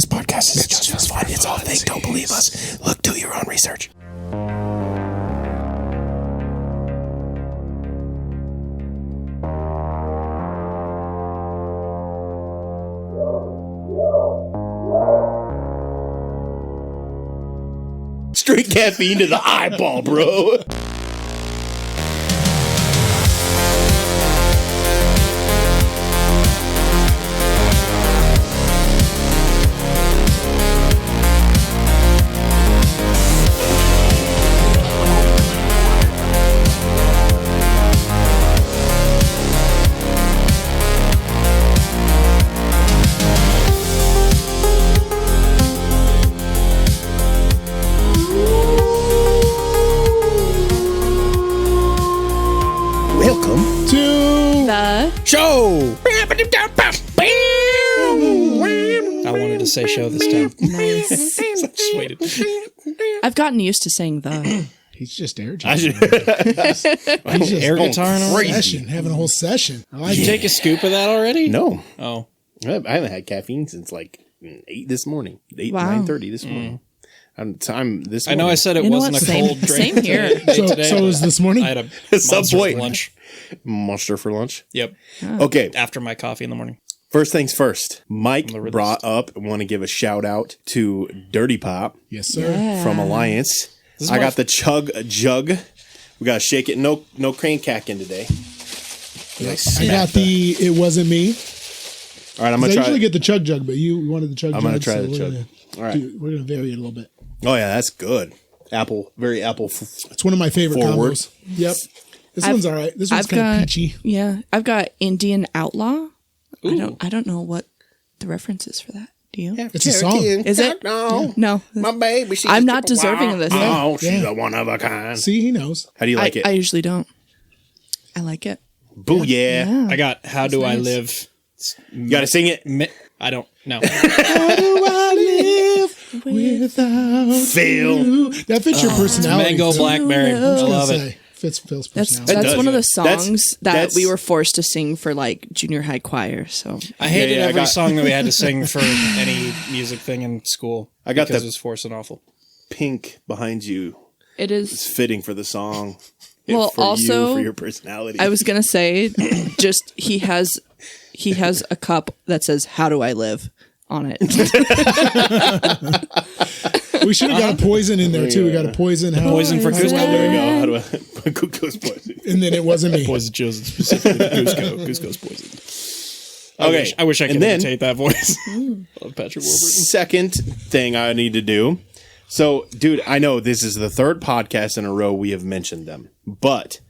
This podcast is just for fun. It's all fake. Don't believe us. Look, do your own research. Straight caffeine to the eyeball, bro. Show! I wanted to say show this time. Nice. Just waited. I've gotten used to saying the. He's just air guitar. He's just air guitar and all Session, having a whole session. I like Did you take a scoop of that already? No. Oh. I haven't had caffeine since like 8 this morning. 9:30 this morning. This morning. I know I said it You know wasn't what? a Same- cold drink. same here. Today, So was this morning? I had a At some Monster point. for lunch. Monster for lunch. Yep. Okay. After my coffee in the morning. First things first. Mike the brought up, want to give a shout out to Dirty Pop Yes, sir. Yeah. from Alliance. I got the chug jug. We got to shake it. No crane cacking today. I got the It Wasn't Me. All right, I'm I going to try usually it. get the chug jug, but you wanted the chug jug. I'm gonna try the we're chug. gonna All right. we're going to vary it a little bit. Oh, yeah, that's good. Very apple. It's one of my favorite Forward. combos. Yep. This one's all right. This one's kind of peachy. Yeah, I've got Indian Outlaw. Ooh. I don't know what the reference is for that. Do you? It's a song. Is it? No. No. My baby. She's I'm a not Chippewa. deserving of this. Oh, she's Yeah. a one of a kind. See, he knows. How do you like it? I usually don't. I like it. Boo, yeah. I got How Do I nice. Live? You got to sing it. I don't know. How do I live without Phil. you? That fits your personality. Mango Phil. Blackberry. I I was gonna love it. say, fits Phil's That's personality. does, one of yeah. the That's- songs that that's- we were forced to sing for like junior high choir. So I hated Yeah, I every got- song that we had to sing for any music thing in school. I got because the- it was forced and awful. Pink behind you. it It's is. fitting for the song. Well, for also, you, for your personality. I was gonna say, just he has a cup that says "How do I live" on it. We should have got a poison in there too. We got a poison. Poison for Cusco. There we go. How do I? Goes poison. And then It Wasn't Me. Poison chosen specifically Cusco. Cusco's poison. Okay. I wish I could And then- imitate that voice. Love Patrick Warburton. Second thing I need to do. So, dude, I know this is the third podcast in a row we have mentioned them, but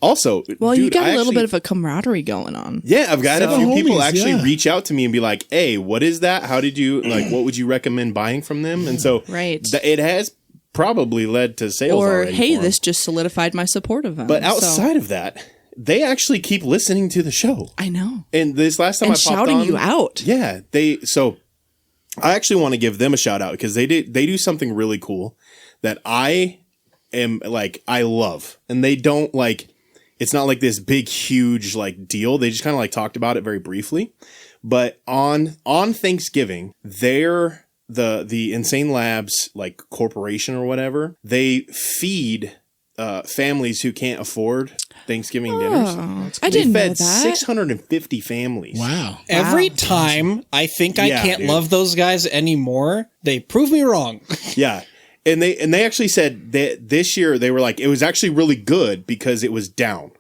also, Well, dude, you got I a little actually- bit of a camaraderie going on. Yeah, I've got a few homies, people actually yeah. reach out to me and be like, "Hey, what is that? How did you like? What would you recommend buying from them?" And so, Right. it has probably led to sales. Or already hey, for 'em. this just solidified my support of them. But So, outside of that, they actually keep listening to the show. I know, And this last time and I popped shouting on, you out. Yeah, I actually want to give them a shout out because they do something really cool that I am like I love, and they don't like. It's not like this big, huge like deal. They just kind of like talked about it very briefly. But on Thanksgiving, they're the Insane Labs like corporation or whatever. They feed families who can't afford Thanksgiving dinners. Oh, I They didn't know fed that. 650 families. Wow. Every time I think I Yeah, can't dude. love those guys anymore, they prove me wrong. Yeah. And they actually said that this year they were like, it was actually really good because it was down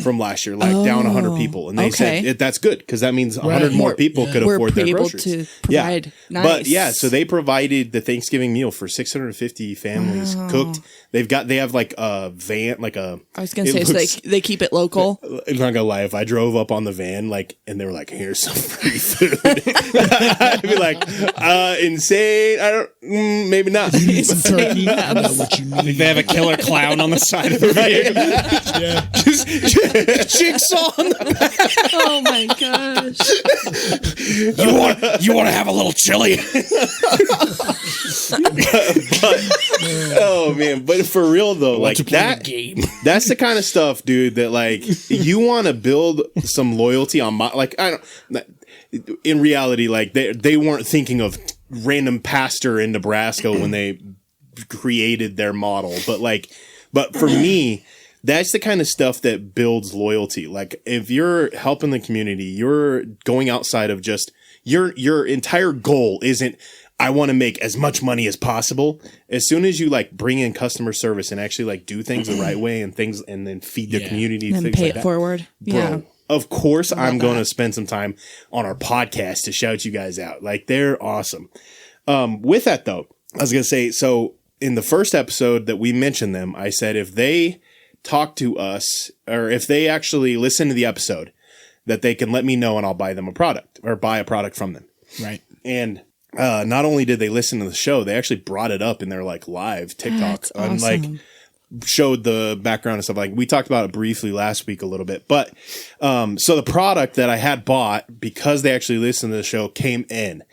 from last year, like down 100 people. And they okay. said that's good because that means 100 more people could We're afford their able groceries. to provide. Yeah. Nice. But yeah, so they provided the Thanksgiving meal for 650 families cooked. They have like a van, like a. I was gonna it say, so looks- they keep it local. I'm not gonna lie. If I drove up on the van, like, and they were like, "Here's some free food," I'd be like, "Insane! I don't, maybe not." You need some turkey. I know what you need. They have a killer clown on the side of the vehicle. Yeah. Jigsaw on the back. Oh my gosh! You want to have a little chili? Oh man, but for real though, like that game. that's the kind of stuff, dude, that like you want to build some loyalty on my like I don't in reality, like they weren't thinking of random pastor in Nebraska when they created their model. But for me, that's the kind of stuff that builds loyalty. Like if you're helping the community, you're going outside of just your entire goal isn't, I want to make as much money as possible. As soon as you like bring in customer service and actually like do things the right way and then feed the community and things pay like it that, forward. bro, Yeah. of course I'm going to spend some time on our podcast to shout you guys out. Like they're awesome. With that though, I was going to say, so in the first episode that we mentioned them, I said if they talk to us or if they actually listen to the episode, that they can let me know and I'll buy them a product or buy a product from them. Right. And not only did they listen to the show, they actually brought it up in their like live TikTok That's and awesome. like showed the background and stuff. Like we talked about it briefly last week a little bit, but so the product that I had bought because they actually listened to the show came in,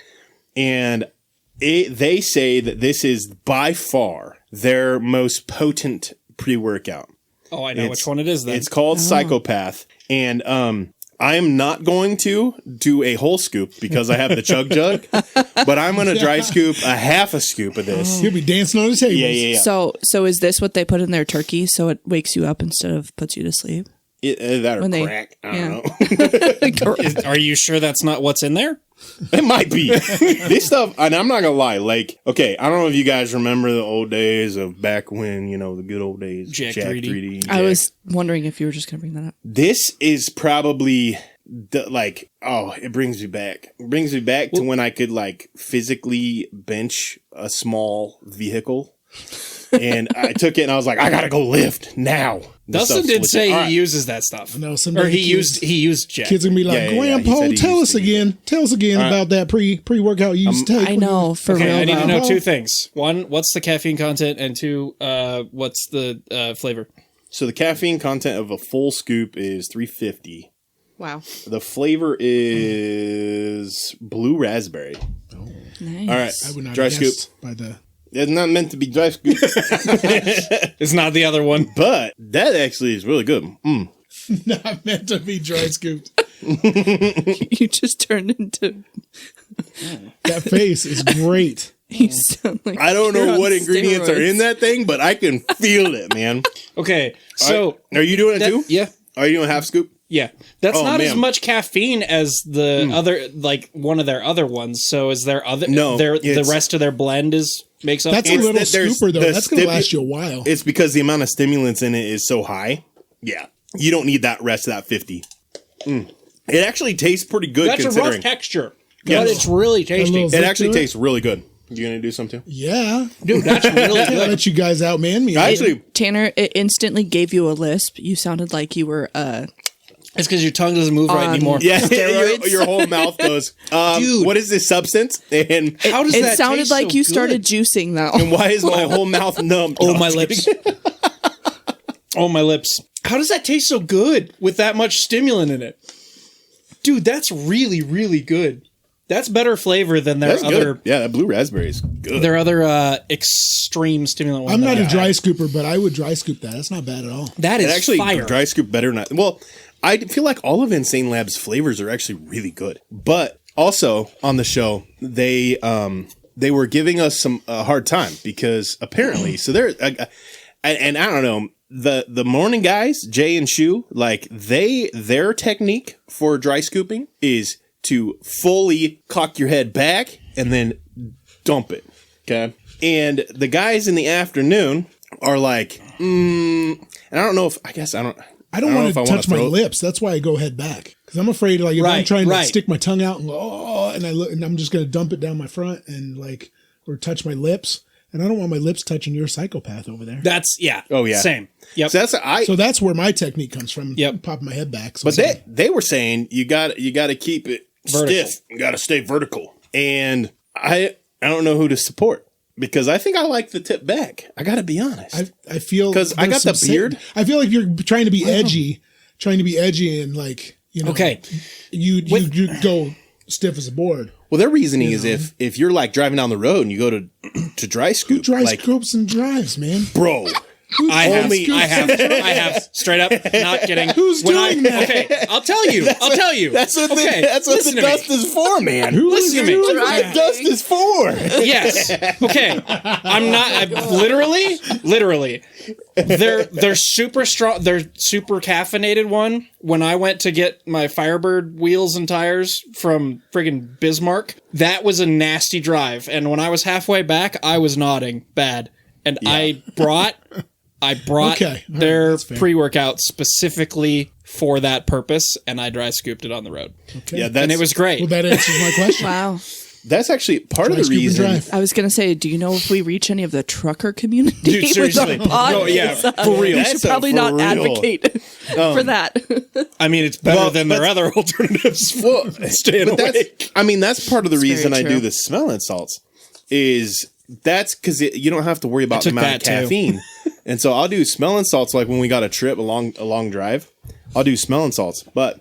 and they say that this is by far their most potent pre-workout. Oh, I know which one it is then. It's called Psychopath, and I am not going to do a whole scoop because I have the chug jug, but I'm going to dry scoop a half a scoop of this. He'll be dancing on the table. Yeah. So is this what they put in their turkey so it wakes you up instead of puts you to sleep? That or When they- crack. I don't know. Are you sure that's not what's in there? It might be. This stuff, and I'm not going to lie. Like, okay, I don't know if you guys remember the old days of back when, the good old days. Jack 3D. I was wondering if you were just going to bring that up. This is probably it brings me back. It brings me back to when I could like physically bench a small vehicle. And I took it and I was like, I gotta go lift now. Dustin did say he uses that stuff. No, or he used Jack. Kids are gonna be like, Yeah, he Grandpa, said he tell used us to use again. Tell us again about that pre-workout you used to take. I know, for Okay, real. I need to though. know two things. One, what's the caffeine content, and two, what's the flavor? So the caffeine content of a full scoop is 350. Wow. The flavor is blue raspberry. Nice. All right, I would not dry have scoop. guessed by the. It's not meant to be dry scoop, It's not the other one. but that actually is really good. Not meant to be dry scooped. You just turned into... That face is great. You sound like I don't you're know on what ingredients are in steroids. that thing, but I can feel it, man. Okay, so Are you doing it too? yeah, Are you doing a half scoop? yeah, that's Oh, not as man. much caffeine as the other, like one of their other ones. So is there other? No, the it's- rest of their blend makes up. That's a It's little that there's scooper though. the That's gonna last you a while. It's because the amount of stimulants in it is so high. Yeah. You don't need that rest of that 50. It actually tastes pretty good That's a considering. rough texture, Yes. but it's really tasty. little- It actually to it? tastes really good. You gonna do some too? Yeah, Dude, that's really I'll good. let you guys outman me. I actually, Tanner, it instantly gave you a lisp. You sounded like you were... It's because your tongue doesn't move right anymore. yeah, your, Steroids? your whole mouth goes, Dude. what is this substance? And How does It that sounded taste like so you good? started juicing, though. why is my whole mouth numb? Oh, No, my I'm lips. kidding. Oh, my lips. How does that taste so good with that much stimulant in it? Dude, that's really, really good. That's better flavor than their That's other good. Yeah, that blue raspberry is good. extreme stimulant one. I'm that not I a got. dry scooper, but I would dry scoop that. That's not bad at all. That It is actually fire. dry scoop better than well, I feel like all of Insane Labs flavors are actually really good. But also on the show, they were giving us some hard time because apparently, so they're and I don't know, the morning guys, Jay and Shu, like their technique for dry scooping is to fully cock your head back and then dump it. Okay. And the guys in the afternoon are like, and I don't know if I don't know want if to I wanna touch my throw- lips. That's why I go head back because I'm afraid like if I'm Right, trying to right. stick my tongue out and go, oh, and I look and I'm just gonna dump it down my front and like or touch my lips, and I don't want my lips touching your psychopath over there. That's Oh, yeah. Same. Yep. So So that's where my technique comes from. Yep. Popping my head back. So but they were saying you got to keep it Vertical. stiff. You got to stay vertical. And I don't know who to support because I think I like the tip back. I got to be honest. I feel 'Cause I there's got the some beard. I feel like you're trying to be edgy, and like Okay. you go stiff as a board. Well, their reasoning is if you're like driving down the road and you go to dry scoop, Dry like, scoops and drives, man. bro, I have straight up, not kidding. Who's doing that? Okay, I'll tell you. That's what Okay, that's what listen the to me. dust is for, man. Listen to me. That's what the dust is for. Yes. Okay. I'm literally. They're super strong. They're super caffeinated one. When I went to get my Firebird wheels and tires from friggin' Bismarck, that was a nasty drive. And when I was halfway back, I was nodding bad. And I brought Okay. their That's fair. pre-workout specifically for that purpose, and I dry scooped it on the road. Okay. Yeah, And it was great. well, that answers my question. Wow. that's actually part of Dry the scoop and reason. drive. I was going to say, do you know if we reach any of the trucker community Dude, with seriously. our pod? No, yeah, for real. We That's should probably for not real. advocate for that. I mean, it's better Well, than their other alternatives. Well, Staying but awake. that's part of the It's reason very I true. do the smelling salts. Is that's because you don't have to worry about the took amount of that too. caffeine, and so I'll do smelling salts like when we got a trip a long drive. I'll do smelling salts, but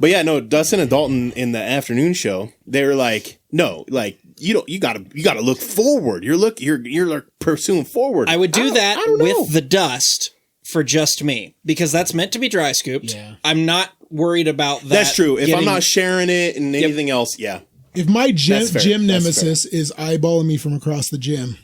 yeah, no. Dustin and Dalton in the afternoon show, they were like, no, like you gotta look forward. You're like pursuing forward. I would do that I don't know. with the dust for just me because that's meant to be dry scooped. Yeah. I'm not worried about that. That's true. If I'm getting- not sharing it and anything else, yeah. If my That's fair. gym That's nemesis is eyeballing me from across the gym,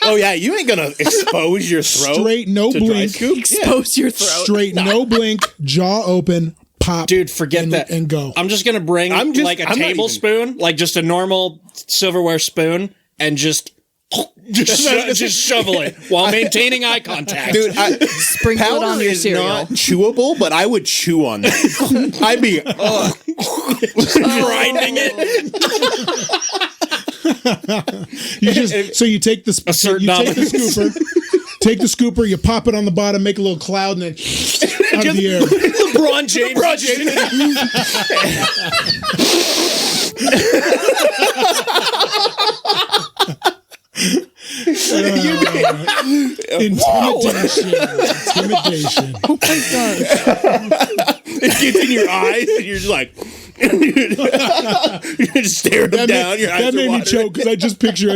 Oh yeah, you ain't gonna expose your throat. straight, no to dry blink, scoop? Yeah. Expose your throat. straight, no blink, jaw open, pop, Dude, forget and, that. and go. I'm just gonna bring I'm like a not even- tablespoon, like just a normal silverware spoon, and just shovel it while maintaining eye contact. Dude, Sprinkle it powder on your is cereal. not chewable, but I would chew on that. I'd be grinding it. You just so you take the Assert you take the dominance. scooper, take the scooper, you pop it on the bottom, make a little cloud, and then out of the air. LeBron James. Intimidation. Oh my gosh. it gets in your eyes, and you're just like you're just staring them down. Your eyes That are made me watering. choke because I just picture you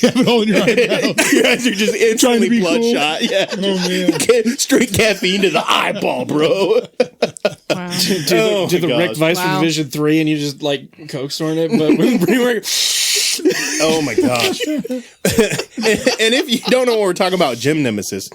have it all in your eyebrows. Your eyes are just Trying to instantly be cool. bloodshot. Yeah, Oh man. straight caffeine to the eyeball, bro. Wow. Do the my Rick gosh. Vice Wow. from Division 3 and you just like coke snorting it, but with pre-work. Oh my gosh. And if you don't know what we're talking about, gym nemesis,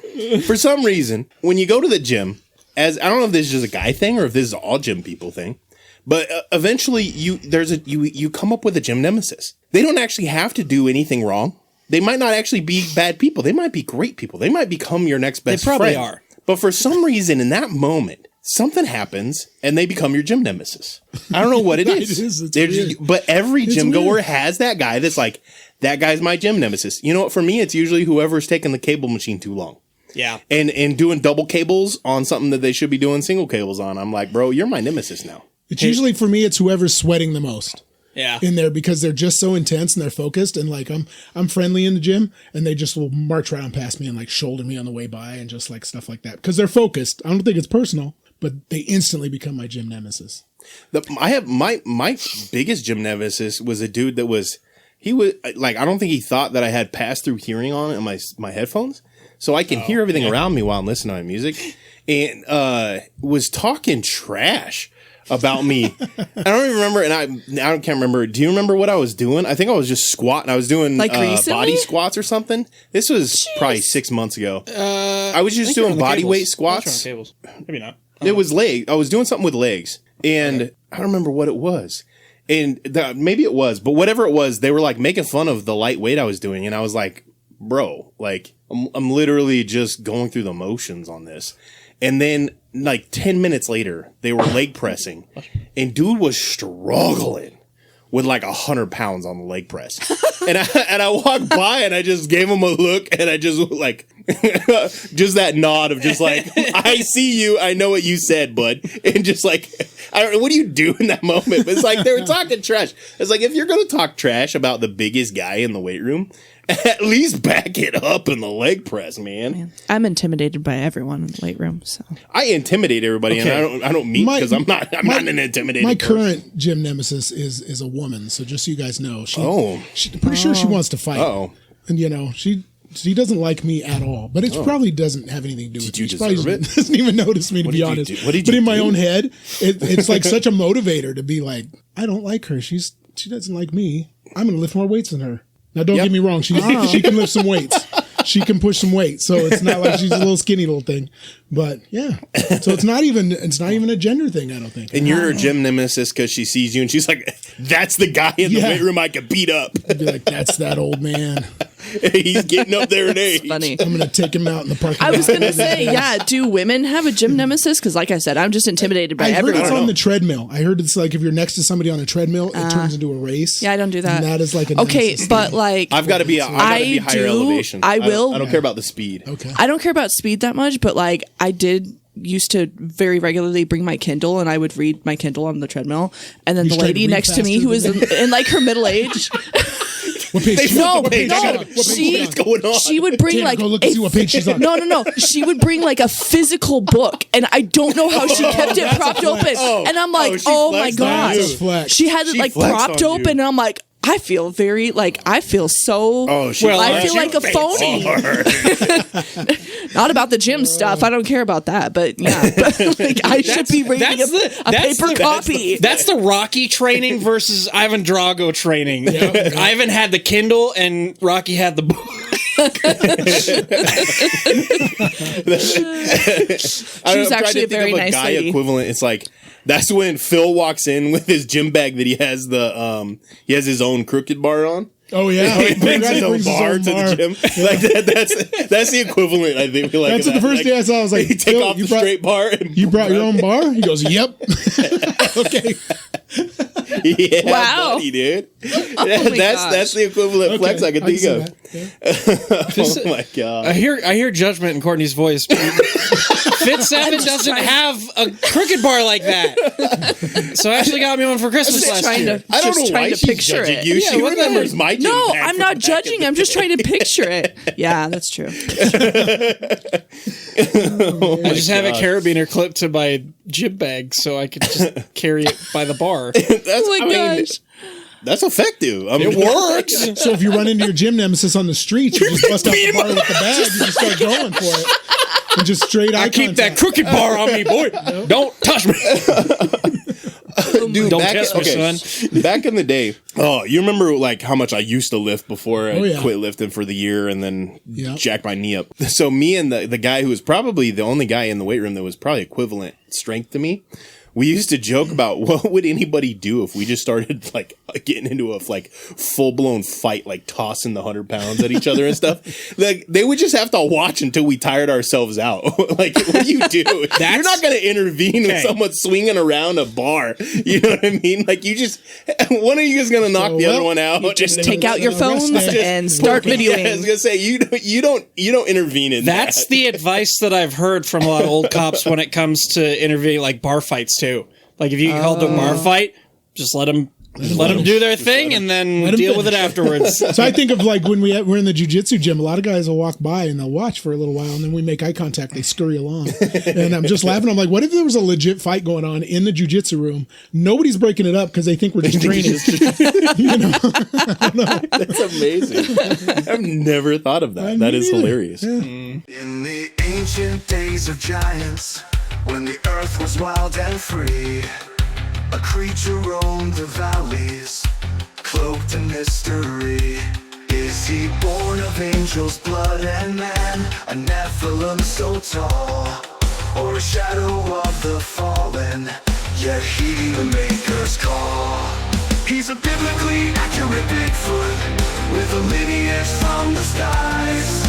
for some reason, when you go to the gym, as I don't know if this is just a guy thing or if this is all gym people thing, but eventually you come up with a gym nemesis. They don't actually have to do anything wrong. They might not actually be bad people. They might be great people. They might become your next best friend. probably are. But for some reason in that moment, something happens and they become your gym nemesis. I don't know what it is. It is. It's They're weird. but every gym weird. goer has that guy that's like, that guy's my gym nemesis. You know what? For me, it's usually whoever's taking the cable machine too long. Yeah. And doing double cables on something that they should be doing single cables on. I'm like, bro, you're my nemesis now. It's usually for me. It's whoever's sweating the most Yeah. in there because they're just so intense and they're focused. And like I'm friendly in the gym, and they just will march right on past me and like shoulder me on the way by and just like stuff like that because they're focused. I don't think it's personal, but they instantly become my gym nemesis. I have my biggest gym nemesis was a dude that he was like, I don't think he thought that I had pass through hearing on it in my headphones. So I can hear everything around me while I'm listening to my music, and was talking trash about me. I don't even remember, and I can't remember. Do you remember what I was doing? I think I was just squatting. I was doing Like recently? body squats or something. This was probably 6 months ago. I was just I think you're doing on the body cables. weight I think squats. you're on cables. Maybe not. It was leg. I was doing something with legs, and I don't remember what it was. And maybe it was, but whatever it was, they were like making fun of the light weight I was doing, and I was like, bro, like I'm literally just going through the motions on this. And then like 10 minutes later, they were leg pressing, and dude was struggling with like 100 pounds on the leg press. and I walked by and I just gave him a look, and I just like, just that nod of just like, I see you. I know what you said, bud. And just like, I don't know, what do you do in that moment? But it's like, they were talking trash. It's like, if you're going to talk trash about the biggest guy in the weight room, at least back it up in the leg press, man. I'm intimidated by everyone in the weight room. So I intimidate everybody, Okay. and I don't mean because I'm not an intimidating. My person. current gym nemesis is a woman. So just so you guys know, Oh. I'm pretty sure she wants to fight. Uh-oh. And you know, she he doesn't like me at all. But it probably doesn't have anything to do with you me. He probably deserve it? doesn't even notice me, to be did you honest. do? What did But you in my do? own head, it's like such a motivator to be like, I don't like her. She doesn't like me. I'm going to lift more weights than her. Now, don't get me wrong. She can lift some weights. She can push some weight. So it's not like she's a little skinny little thing. But yeah. So it's not even a gender thing, I don't think. And you're her gym nemesis because she sees you and she's like, that's the guy in the Yeah. weight room I could beat up. I'd be like, that's that old man. He's getting up there in age. Funny. I'm going to take him out in the parking lot. I was gonna say, yeah. Do women have a gym nemesis? Because, like I said, I'm just intimidated by I heard everyone. it's on the treadmill. I heard it's like if you're next to somebody on a treadmill, it turns into a race. Yeah, I don't do that. And that is like a Okay, nemesis but thing. like, I've got to be higher elevation. I will. I don't care about the speed. Okay. I don't care about speed that much, but like, I did used to very regularly bring my Kindle and I would read my Kindle on the treadmill, and then You the tried to lady read next to me faster who was than in like her middle age. What page? No, what page? no, What page she- is What's going on? She would bring Tanner, like go look and a- see what page she's on. No. She would bring like a physical book, and I don't know how she kept it propped open. And I'm like, she oh my flexed on gosh, you. That's a flex. she had it She like flexed propped on you. open, and I'm like, I feel so. Oh, she Well, I flexed feel like a phony. Not about the gym stuff. I don't care about that. But yeah, like, I should be reading a paper copy. That's the Rocky training versus Ivan Drago training. Ivan had the Kindle and Rocky had the book. She's actually a very nice guy lady. equivalent. It's like that's when Phil walks in with his gym bag that he has his own crooked bar on. Oh yeah, He brings his own bar to the gym. Like that's the equivalent. I think. Like That's of the that. first Like, day I saw. I was like, you take Phil, off the you brought- straight bar. And You brought your own bar? He goes, yep. Okay. yeah, Wow. buddy, dude. my gosh. That's the equivalent flex I can think see of. that. Yeah. Oh my god. I hear judgment in Courtney's voice. Fit7 doesn't have a crooked bar like that. So Ashley got me one for Christmas last year. I don't just know why trying to she's picture judging it. you. Yeah, She what the remembers heck? my gym No, bag I'm from not back judging. in the I'm just trying to picture it. Yeah, that's true. I just have a carabiner clipped to my gym bag so I could just carry it by the bar. Oh my gosh. That's effective. I mean, It works. So if you run into your gym nemesis on the street, you just bust out the bar with the bag. You just start going for it. And just straight eye I keep that contact. crooked bar on me, boy. Don't touch me. Dude, Don't back, test me, okay, son. back in the day, you remember like how much I used to lift before I Oh, yeah. quit lifting for the year and then Yep. jacked my knee up. So me and the guy who was probably the only guy in the weight room that was probably equivalent strength to me, we used to joke about what would anybody do if we just started like getting into a like full blown fight, like tossing the 100 pounds at each other and stuff. Like they would just have to watch until we tired ourselves out. Like what do you do? You're not going to intervene with someone swinging around a bar. You know what I mean? Like you just one of you is going to knock the other one out. Just take out your Rest phones that. and start Yeah, I was videoing. gonna say you don't intervene in That's that. the advice that I've heard from a lot of old cops when it comes to intervening like bar fights too. Like if you get called to a bar fight, just let them do their thing and then 'em deal with it finish. afterwards. So I think of like when we're in the jiu-jitsu gym, a lot of guys will walk by and they'll watch for a little while and then we make eye contact, they scurry along. And I'm just laughing. I'm like, what if there was a legit fight going on in the jiu-jitsu room? Nobody's breaking it up because they think we're just training. You know? That's amazing. I've never thought of that. That is neither. hilarious. In the ancient days of giants, when the earth was wild and free, a creature roamed the valleys, cloaked in mystery. Is he born of angels' blood and man, a Nephilim so tall, or a shadow of the fallen, yet he the maker's call? He's a biblically accurate Bigfoot, with a lineage from the skies.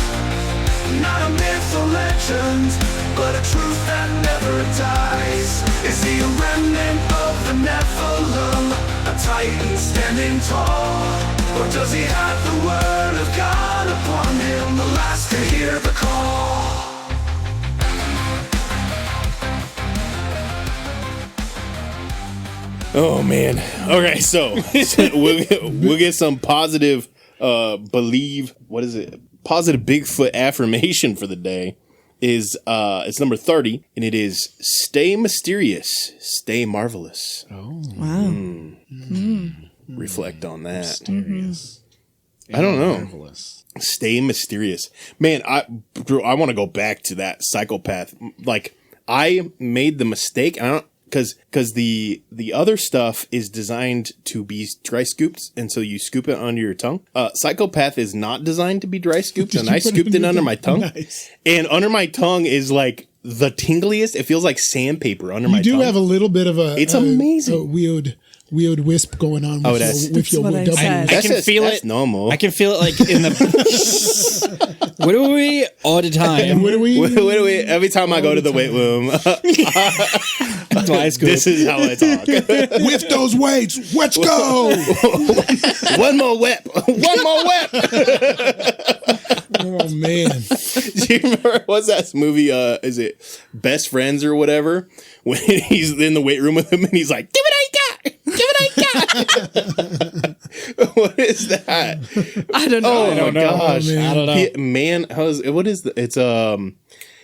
Not a myth or legend, but a truth that never dies. Is he a remnant of the Nephilim, a titan standing tall? Or does he have the word of God upon him, the last to hear the call? Oh man. Okay, so we'll get some positive positive Bigfoot affirmation for the day is it's number 30 and it is stay mysterious, stay marvelous. Wow. Reflect on that. Mysterious. I don't know. Marvelous. Stay mysterious. Man, Drew, I want to go back to that psychopath. Like, I made the mistake. I don't, because the other stuff is designed to be dry scooped, and so you scoop it under your tongue. Psychopath is not designed to be dry scooped, and I scooped it under my tongue. Nice. And under my tongue is like the tingliest. It feels like sandpaper under my tongue. You do have a little bit of It's amazing. a weird wisp going on with That's your what I W. said. I can feel that's it. normal. I can feel it like in the. What do we all the time? What do we? Every time I go to the weight room, That's why I scoop. this is how I talk. With those weights, let's go. One more whip. One more whip. Oh man. Do you remember, what's that movie? Is it Best Friends or whatever? When he's in the weight room with him and he's like, give it all you got. Give it all you got. What is that? I don't know. Oh my gosh. Oh, man. I don't know. Man, what is the,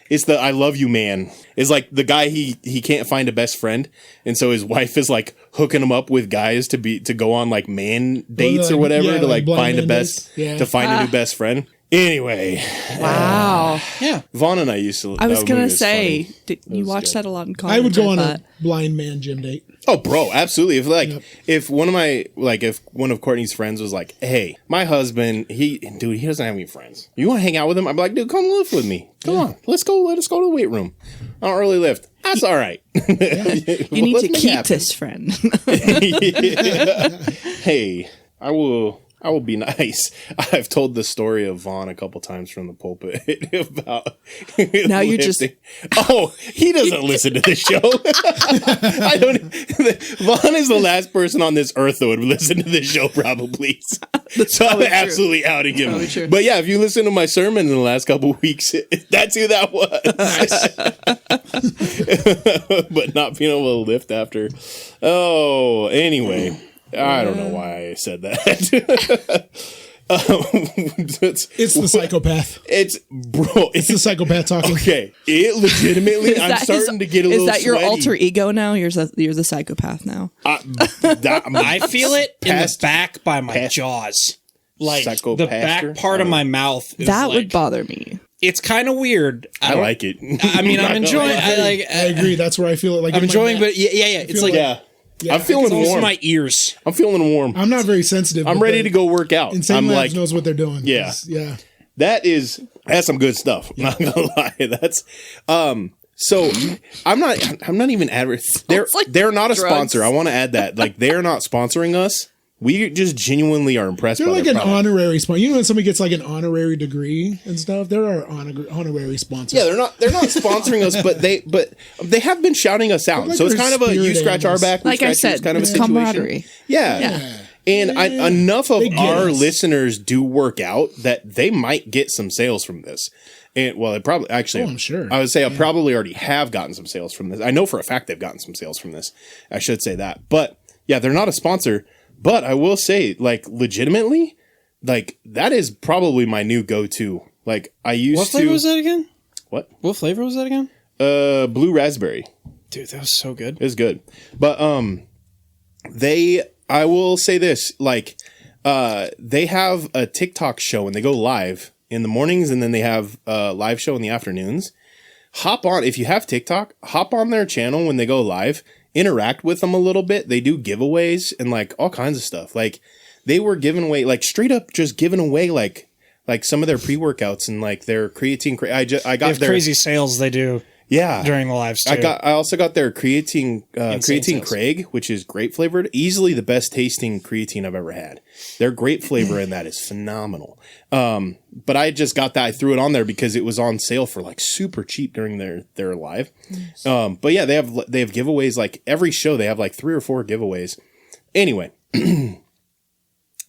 it's the I love you man. It's like the guy he can't find a best friend, and so his wife is like hooking him up with guys to go on like man dates or whatever yeah, to like blind find a man best dates. Yeah. to find a new best friend. Anyway, Wow. Yeah. Vaughn and I used to. I was that gonna movie was say, funny. you was watched good. that a lot in college. I would go on thought. a blind man gym date. Oh, bro, absolutely. If one of Courtney's friends was like, "Hey, my husband, he doesn't have any friends. You want to hang out with him?" I'd be like, "Dude, come lift with me. Come on, let's go. Let us go to the weight room. I don't really lift. That's all right. You need to keep this friend. Hey, I will be nice. I've told the story of Vaughn a couple times from the pulpit about Now you're just- Oh, he doesn't listen to this show. I don't. Vaughn is the last person on this earth that would listen to this show, probably. So I'm absolutely outing him. Probably true. But yeah, if you listen to my sermon in the last couple of weeks, that's who that was. But not being able to lift after. Oh, anyway. I don't know why I said that. It's the psychopath. It's It's the psychopath talking. okay. It legitimately, I'm starting to get a little. Is that your sweaty. alter ego now? You're the psychopath now. I feel it in the Past- back by my jaws. Like the Psychopaster? back part of my mouth. Is That like, would bother me. It's kind of weird. I don't- like it. I mean, I'm enjoying. I agree. That's where I feel it. Like I'm in my enjoying, neck. but yeah. It's like Yeah. Yeah, I'm feeling it's also warm. my ears. I'm feeling warm. I'm not very sensitive. I'm but ready to go work out. Insane I'm Labs like, knows what they're doing. Yeah. Yeah. that's some good stuff. Not gonna lie. That's so I'm not even they're not a drugs. sponsor. I want to add that. Like, they're not sponsoring us. We just genuinely are impressed They're by like their an product. honorary sponsor. You know when somebody gets like an honorary degree and stuff? There are honorary sponsors. Yeah, they're not sponsoring us, but they have been shouting us out. Like So it's they're kind of a you spirit scratch our animals. back, we Like I scratch yours said, kind of a it's situation. camaraderie. Yeah. Yeah. And enough of They get our us. listeners do work out that they might get some sales from this. And well, it probably actually, Oh, I'm sure. I would say I probably already have gotten some sales from this. I know for a fact they've gotten some sales from this. I should say that. But yeah, they're not a sponsor. But I will say, like, legitimately, like, that is probably my new go-to. Like, I used What flavor was that again? What? What flavor was that again? Blue raspberry. Dude, that was so good. It was good. But I will say this, like, they have a TikTok show and they go live in the mornings, and then they have a live show in the afternoons. Hop on, if you have TikTok, hop on their channel when they go live, interact with them a little bit. They do giveaways and like all kinds of stuff. Like, they were giving away, like, straight up just giving away like some of their pre-workouts and like their creatine. I They got have their crazy sales they do yeah during the lives too. I also got their creatine sales. Craig, which is grape flavored. Easily the best tasting creatine I've ever had. Their grape flavor in that is phenomenal. But I just got that. I threw it on there because it was on sale for like super cheap during their live. But yeah, they have giveaways. Like, every show they have like 3 or 4 giveaways. Anyway,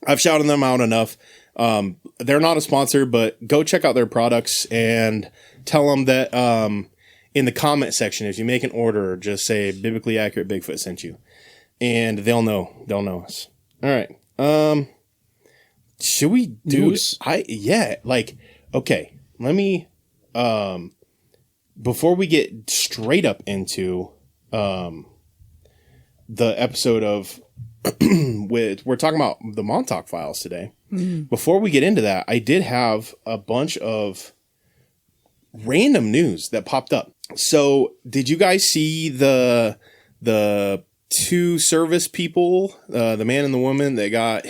I've shouted them out enough. They're not a sponsor, but go check out their products and tell them that in the comment section, if you make an order, just say Biblically Accurate Bigfoot sent you, and they'll know us. All right. Should we do News? Okay, let me before we get straight up into the episode of we're talking about the Montauk files today. Before we get into that, I did have a bunch of random news that popped up. So, did you guys see the two service people, the man and the woman that got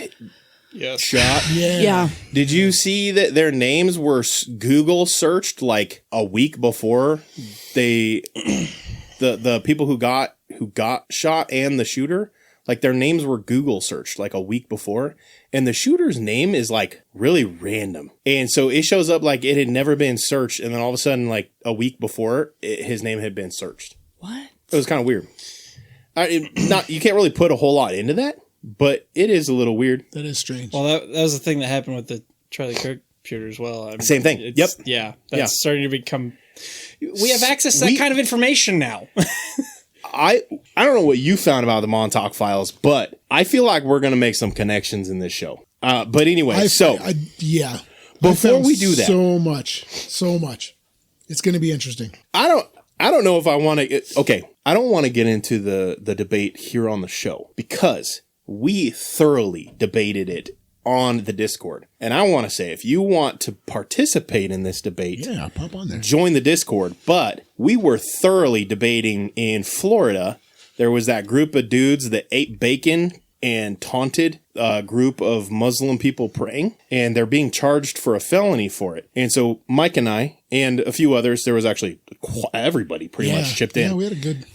shot? Yeah. Did you see that their names were Google searched like a week before they the people who got shot and the shooter? Like their names were Google searched like a week before, and the shooter's name is like really random. And so it shows up like it had never been searched, and then all of a sudden, like a week before, his name had been searched. What? It was kind of weird. You can't really put a whole lot into that, but it is a little weird. That is strange. Well, that was the thing that happened with the Charlie Kirk shooter as well. I mean, Same thing. Yep. Yeah. That's starting to become. We have access to that kind of information now. I don't know what you found about the Montauk files, but I feel like we're going to make some connections in this show. But anyway, before we do that, so much, it's going to be interesting. I don't know if I want to. Okay, I don't want to get into the debate here on the show because we thoroughly debated it on the Discord, and I want to say if you want to participate in this debate, pop on there, join the Discord. But we were thoroughly debating in Florida. There was that group of dudes that ate bacon and taunted a group of Muslim people praying, and they're being charged for a felony for it. And so Mike and I and a few others, there was actually everybody pretty much chipped in. Yeah, we had a good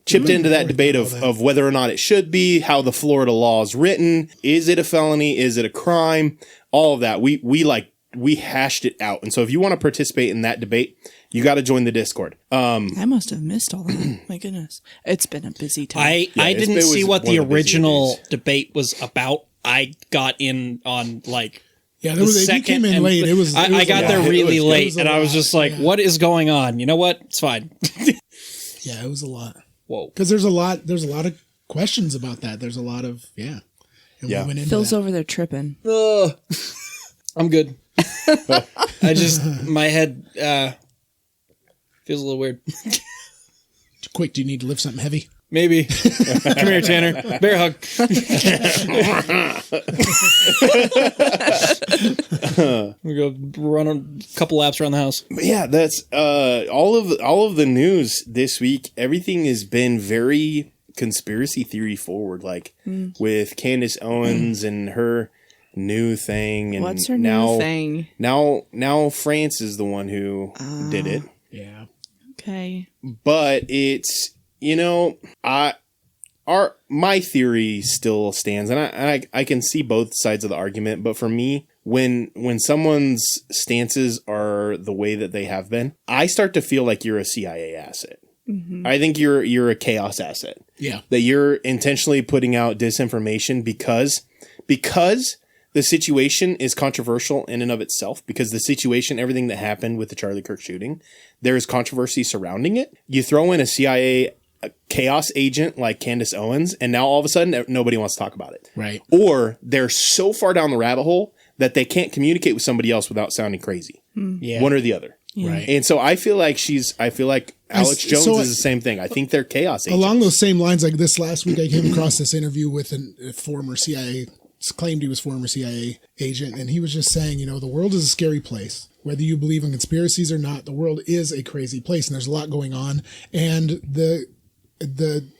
chipped into that debate of whether or not it should be, how the Florida law is written, is it a felony, is it a crime, all of that. We hashed it out. And so if you want to participate in that debate, you got to join the Discord. I must have missed all that. My goodness. It's been a busy time. I didn't see what the original debate was about. I got in on like they came in late. I got there really late, and I was just like, "What is going on?" You know what? It's fine. Yeah, it was a lot. Whoa, because there's a lot of questions about that. There's a lot of And we went into Phil's that. over there tripping. I'm good. I just my head feels a little weird. Quick, do you need to lift something heavy? Maybe. Come here, Tanner. Bear hug. We go run a couple laps around the house. But yeah, that's all of the news this week. Everything has been very conspiracy theory forward, like with Candace Owens and her new thing. And what's her new thing? Now France is the one who did it. Yeah. Okay. But it's, my theory still stands, and I can see both sides of the argument. But for me, when someone's stances are the way that they have been, I start to feel like you're a CIA asset. Mm-hmm. I think you're a chaos asset. Yeah. That you're intentionally putting out disinformation because the situation is controversial in and of itself, because the situation, everything that happened with the Charlie Kirk shooting, there is controversy surrounding it. You throw in a CIA chaos agent like Candace Owens, and now all of a sudden nobody wants to talk about it. Right. Or they're so far down the rabbit hole that they can't communicate with somebody else without sounding crazy. Yeah. One or the other. Yeah. Right. And so I feel like Alex Jones is the same thing. I think they're chaos agents. Along those same lines, like this last week, I came across this interview with a former CIA, claimed he was former CIA agent, and he was just saying, the world is a scary place. Whether you believe in conspiracies or not, the world is a crazy place, and there's a lot going on. And the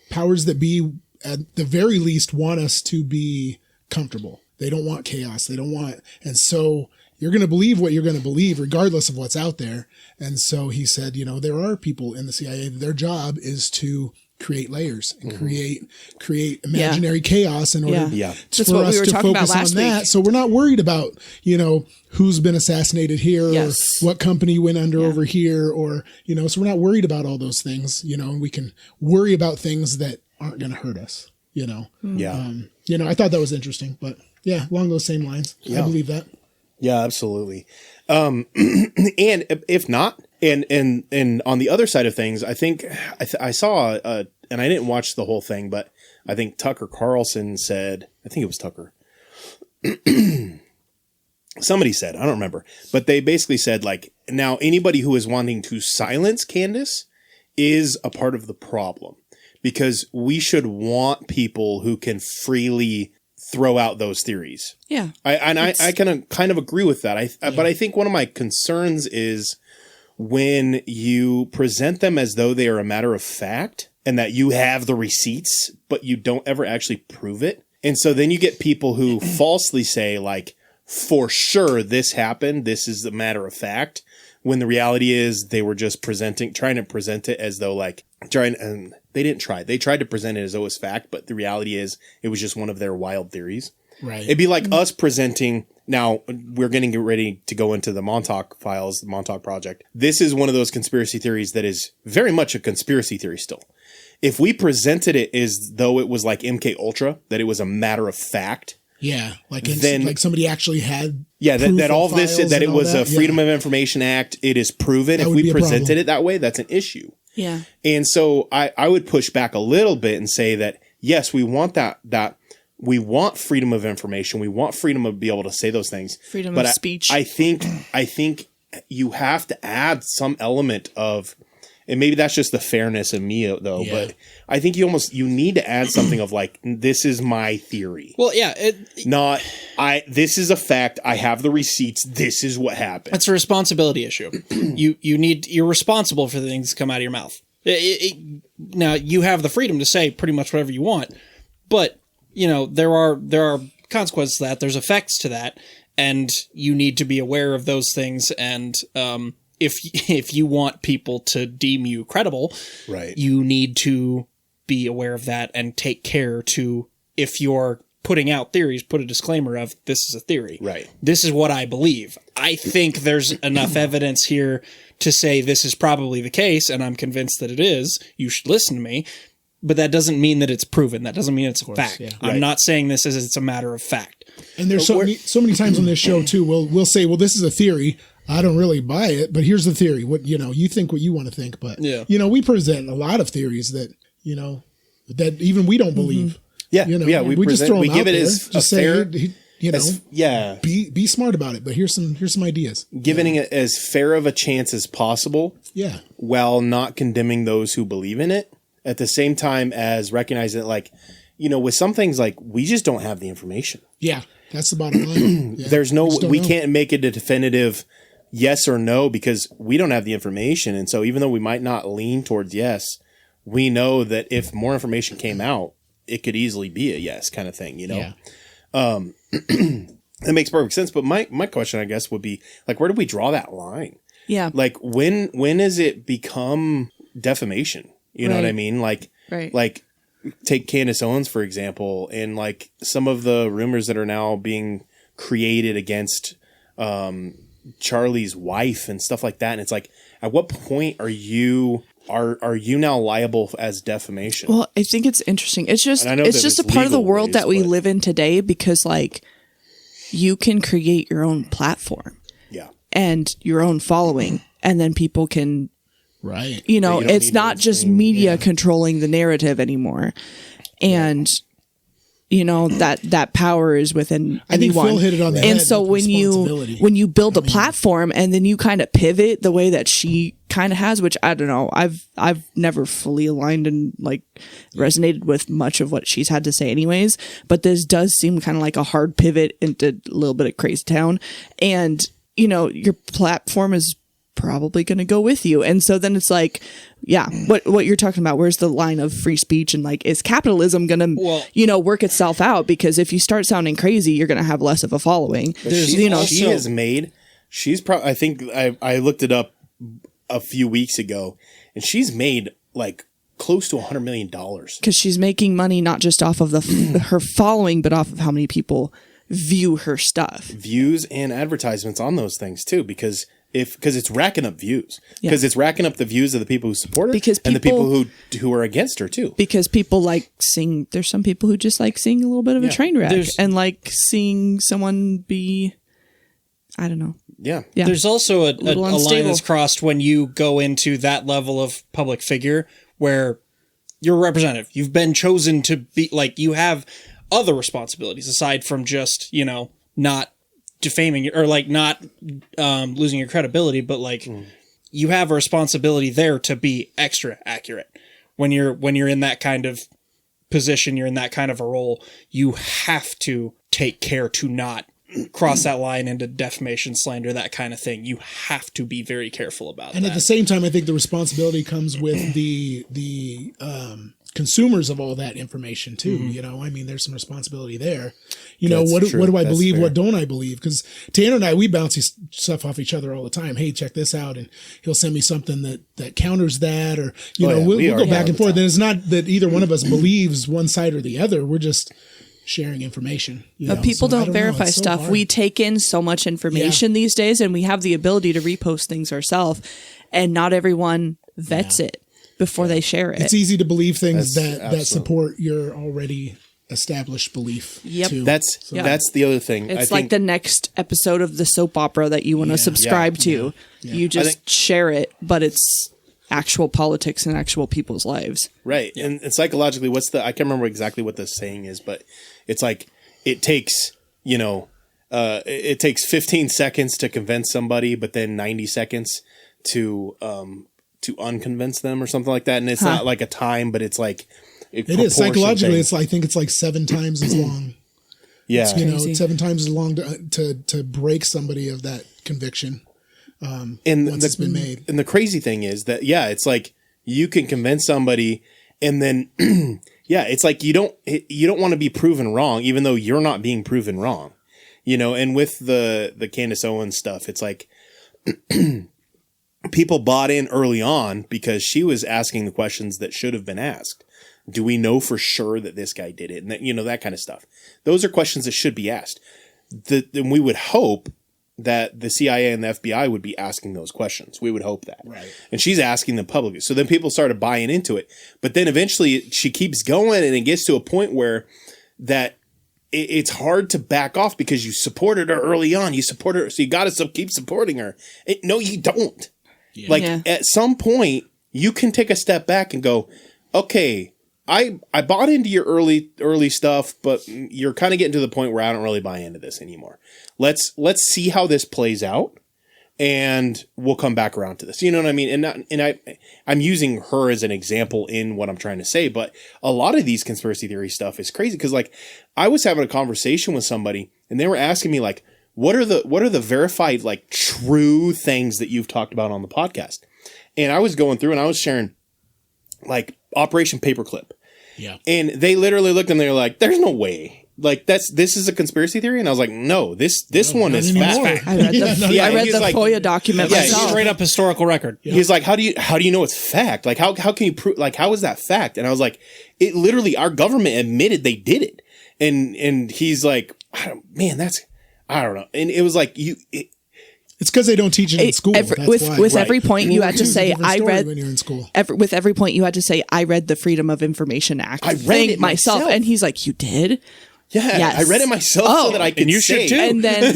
powers that be, at the very least, want us to be comfortable. They don't want chaos. They don't want, and so you're going to believe what you're going to believe, regardless of what's out there. And so he said, there are people in the CIA, their job is to create layers and create imaginary chaos in order That's for what us we were to talking focus about last on that. week. So we're not worried about, who's been assassinated here Yes. or what company went under over here, or, so we're not worried about all those things, and we can worry about things that aren't going to hurt us, Yeah. I thought that was interesting, but yeah, along those same lines, I believe that. Yeah, absolutely. And if not, and on the other side of things, I think I saw, and I didn't watch the whole thing, but I think Tucker Carlson said, I think it was Tucker. Somebody said, I don't remember, but they basically said, like, now anybody who is wanting to silence Candace is a part of the problem, because we should want people who can freely throw out those theories. Yeah. I kind of agree with that. But I think one of my concerns is when you present them as though they are a matter of fact and that you have the receipts, but you don't ever actually prove it. And so then you get people who falsely say, like, for sure this happened, this is a matter of fact, when the reality is they were just trying to present it as though, like, and they didn't try. They tried to present it as though it was fact, but the reality is it was just one of their wild theories. Right. It'd be like us presenting. Now we're getting ready to go into the Montauk files, the Montauk Project. This is one of those conspiracy theories that is very much a conspiracy theory still. If we presented it as though it was like MK Ultra, that it was a matter of fact. Yeah, like somebody actually had. Yeah, that all this, that it was that. a Freedom of Information Act. It is proven. If we presented it that way, that's an issue. Yeah. And so I would push back a little bit and say that, yes, we want that we want freedom of information. We want freedom to be able to say those things. Freedom of speech. I think you have to add some element of, and maybe that's just the fairness of me though, but I think you need to add something of like, this is my theory. Well, yeah. This is a fact. I have the receipts. This is what happened. It's a responsibility issue. You're responsible for the things that come out of your mouth. Now you have the freedom to say pretty much whatever you want, but there are consequences to that. There's effects to that, and you need to be aware of those things. And if you want people to deem you credible, right, you need to be aware of that and take care to, if you're putting out theories, put a disclaimer of, this is a theory. Right. This is what I believe. I think there's enough evidence here to say this is probably the case, and I'm convinced that it is. You should listen to me. But that doesn't mean that it's proven. That doesn't mean it's a fact. Yeah. I'm not saying this as it's a matter of fact. And there's so many times on this show too, we'll say, well, this is a theory. I don't really buy it, but here's the theory. What you think what you want to think, but we present a lot of theories that that even we don't believe. Yeah, we just throw them out there. Just say, be smart about it. But here's some ideas. Giving it as fair of a chance as possible. Yeah, while not condemning those who believe in it. At the same time as recognizing that, like, with some things, like, we just don't have the information. Yeah, that's the bottom line. Yeah, we can't make it a definitive yes or no because we don't have the information. And so even though we might not lean towards yes, we know that if more information came out, it could easily be a yes kind of thing, Yeah. That makes perfect sense. But my question, I guess, would be, like, where do we draw that line? Yeah. Like, when does it become defamation? You know what I mean? Like, take Candace Owens, for example, and like some of the rumors that are now being created against Charlie's wife and stuff like that. And it's like, at what point are you now liable as defamation? Well, I think it's interesting. It's just a part of the world that we live in today because, like, you can create your own platform. Yeah. And your own following, and then people can. Right. It's not just media controlling the narrative anymore. And, that power is within anyone. I think Phil hit it on the head. And so when you build a platform and then you kind of pivot the way that she kind of has, which I don't know, I've never fully aligned and like resonated with much of what she's had to say anyways, but this does seem kind of like a hard pivot into a little bit of crazy town. And, your platform is probably going to go with you. And so then it's like, what you're talking about, where's the line of free speech, and like, is capitalism going to, work itself out? Because if you start sounding crazy, you're going to have less of a following. I think I looked it up a few weeks ago, and she's made like close to $100 million. Because she's making money not just off of her following, but off of how many people view her stuff. Views and advertisements on those things too, because it's racking up views. Because it's racking up the views of the people who support her and the people who are against her too. Because people like seeing, there's some people who just like seeing a little bit of a train wreck and like seeing someone be, I don't know. Yeah. There's also a line that's crossed when you go into that level of public figure where you're a representative. You've been chosen to be, like, you have other responsibilities aside from just, not defaming or like not losing your credibility, but like you have a responsibility there to be extra accurate. when you're in that kind of position, you're in that kind of a role, you have to take care to not cross that line into defamation, slander, that kind of thing. You have to be very careful about And that. at the same time, I think the responsibility comes with the consumers of all that information too. You know, I mean, there's some responsibility there. You know, what do I believe? Fair. What don't I believe? Because Tanner and I, we bounce stuff off each other all the time. Hey, check this out. And he'll send me something that counters that, or, we'll go back and forth. And it's not that either one of us believes one side or the other. We're just sharing information. But people don't verify stuff. We take in so much information these days, and we have the ability to repost things ourselves, and not everyone vets it before they share it. It's easy to believe things that support your already established belief. Yep. Too. That's the other thing. It's like the next episode of the soap opera that you want to subscribe to. Yeah. You just share it, but it's actual politics and actual people's lives. Right. Yeah. And psychologically, I can't remember exactly what the saying is, but it's like, it takes, it takes 15 seconds to convince somebody, but then 90 seconds to unconvince them or something like that. And it's not like a time, but it's like, it is psychologically. It's I think it's like 7 times as long. Yeah. It's 7 times as long to break somebody of that conviction. Once it's been made. And the crazy thing is that, it's like you can convince somebody, and then, it's like you don't want to be proven wrong, even though you're not being proven wrong, and with the Candace Owens stuff, it's like people bought in early on because she was asking the questions that should have been asked. Do we know for sure that this guy did it? And that, that kind of stuff. Those are questions that should be asked. And we would hope that the CIA and the FBI would be asking those questions. We would hope that. Right. And she's asking them publicly. So then people started buying into it. But then eventually she keeps going, and it gets to a point where that it's hard to back off because you supported her early on. You support her, so you got to keep supporting her. No, you don't. Yeah. At some point, you can take a step back and go, okay, I bought into your early stuff, but you're kind of getting to the point where I don't really buy into this anymore. Let's see how this plays out, and we'll come back around to this. You know what I mean? I'm using her as an example in what I'm trying to say, but a lot of these conspiracy theory stuff is crazy because, like, I was having a conversation with somebody, and they were asking me, like, what are the verified, like, true things that you've talked about on the podcast? And I was going through and I was sharing, like, Operation Paperclip. Yeah. And they literally looked and they were like, there's no way. Like, this is a conspiracy theory? And I was like, no, this one is fact. I read the FOIA document myself. Straight up historical record. Yeah. He's like, how do you know it's fact? Like, how can you prove, like, how is that fact? And I was like, it literally, our government admitted they did it. And he's like, I don't know. And it was like, it's because they don't teach it in school. With every point you had to say, I read. When you're in school. With every point you had to say, I read the Freedom of Information Act. I read it myself. And he's like, you did? Yeah, yes. I read it myself so that I could. And you should too. And then,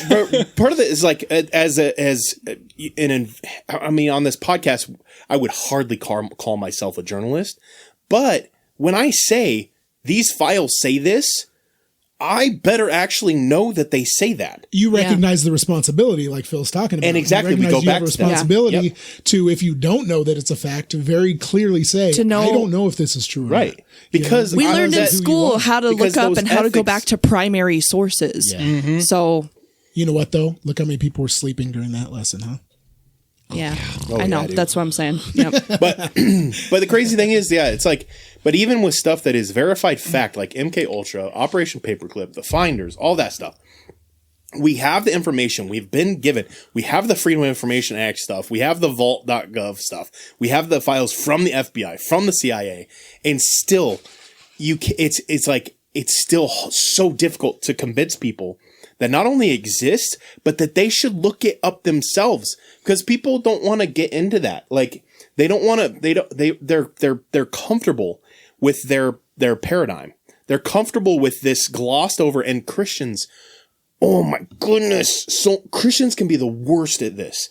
but part of it is like, on this podcast, I would hardly call myself a journalist, but when I say these files say this, I better actually know that they say that. You recognize the responsibility, like Phil's talking about. And exactly, we go back to that. Responsibility to, if you don't know that it's a fact, to very clearly say, I don't know if this is true or not. Because we learned in school how to look up and how to go back to primary sources. Yeah. Mm-hmm. So, you know what, though? Look how many people were sleeping during that lesson, huh? Yeah, I know. That's what I'm saying. Yep. But the crazy thing is, it's like, but even with stuff that is verified fact, like MK Ultra, Operation Paperclip, the Finders, all that stuff, we have the information we've been given. We have the Freedom of Information Act stuff. We have the vault.gov stuff. We have the files from the FBI, from the CIA, and still, it's still so difficult to convince people that not only exists, but that they should look it up themselves, because people don't want to get into that. Like, they don't want to, they're comfortable with their paradigm. They're comfortable with this glossed over, and Christians, oh my goodness. So Christians can be the worst at this.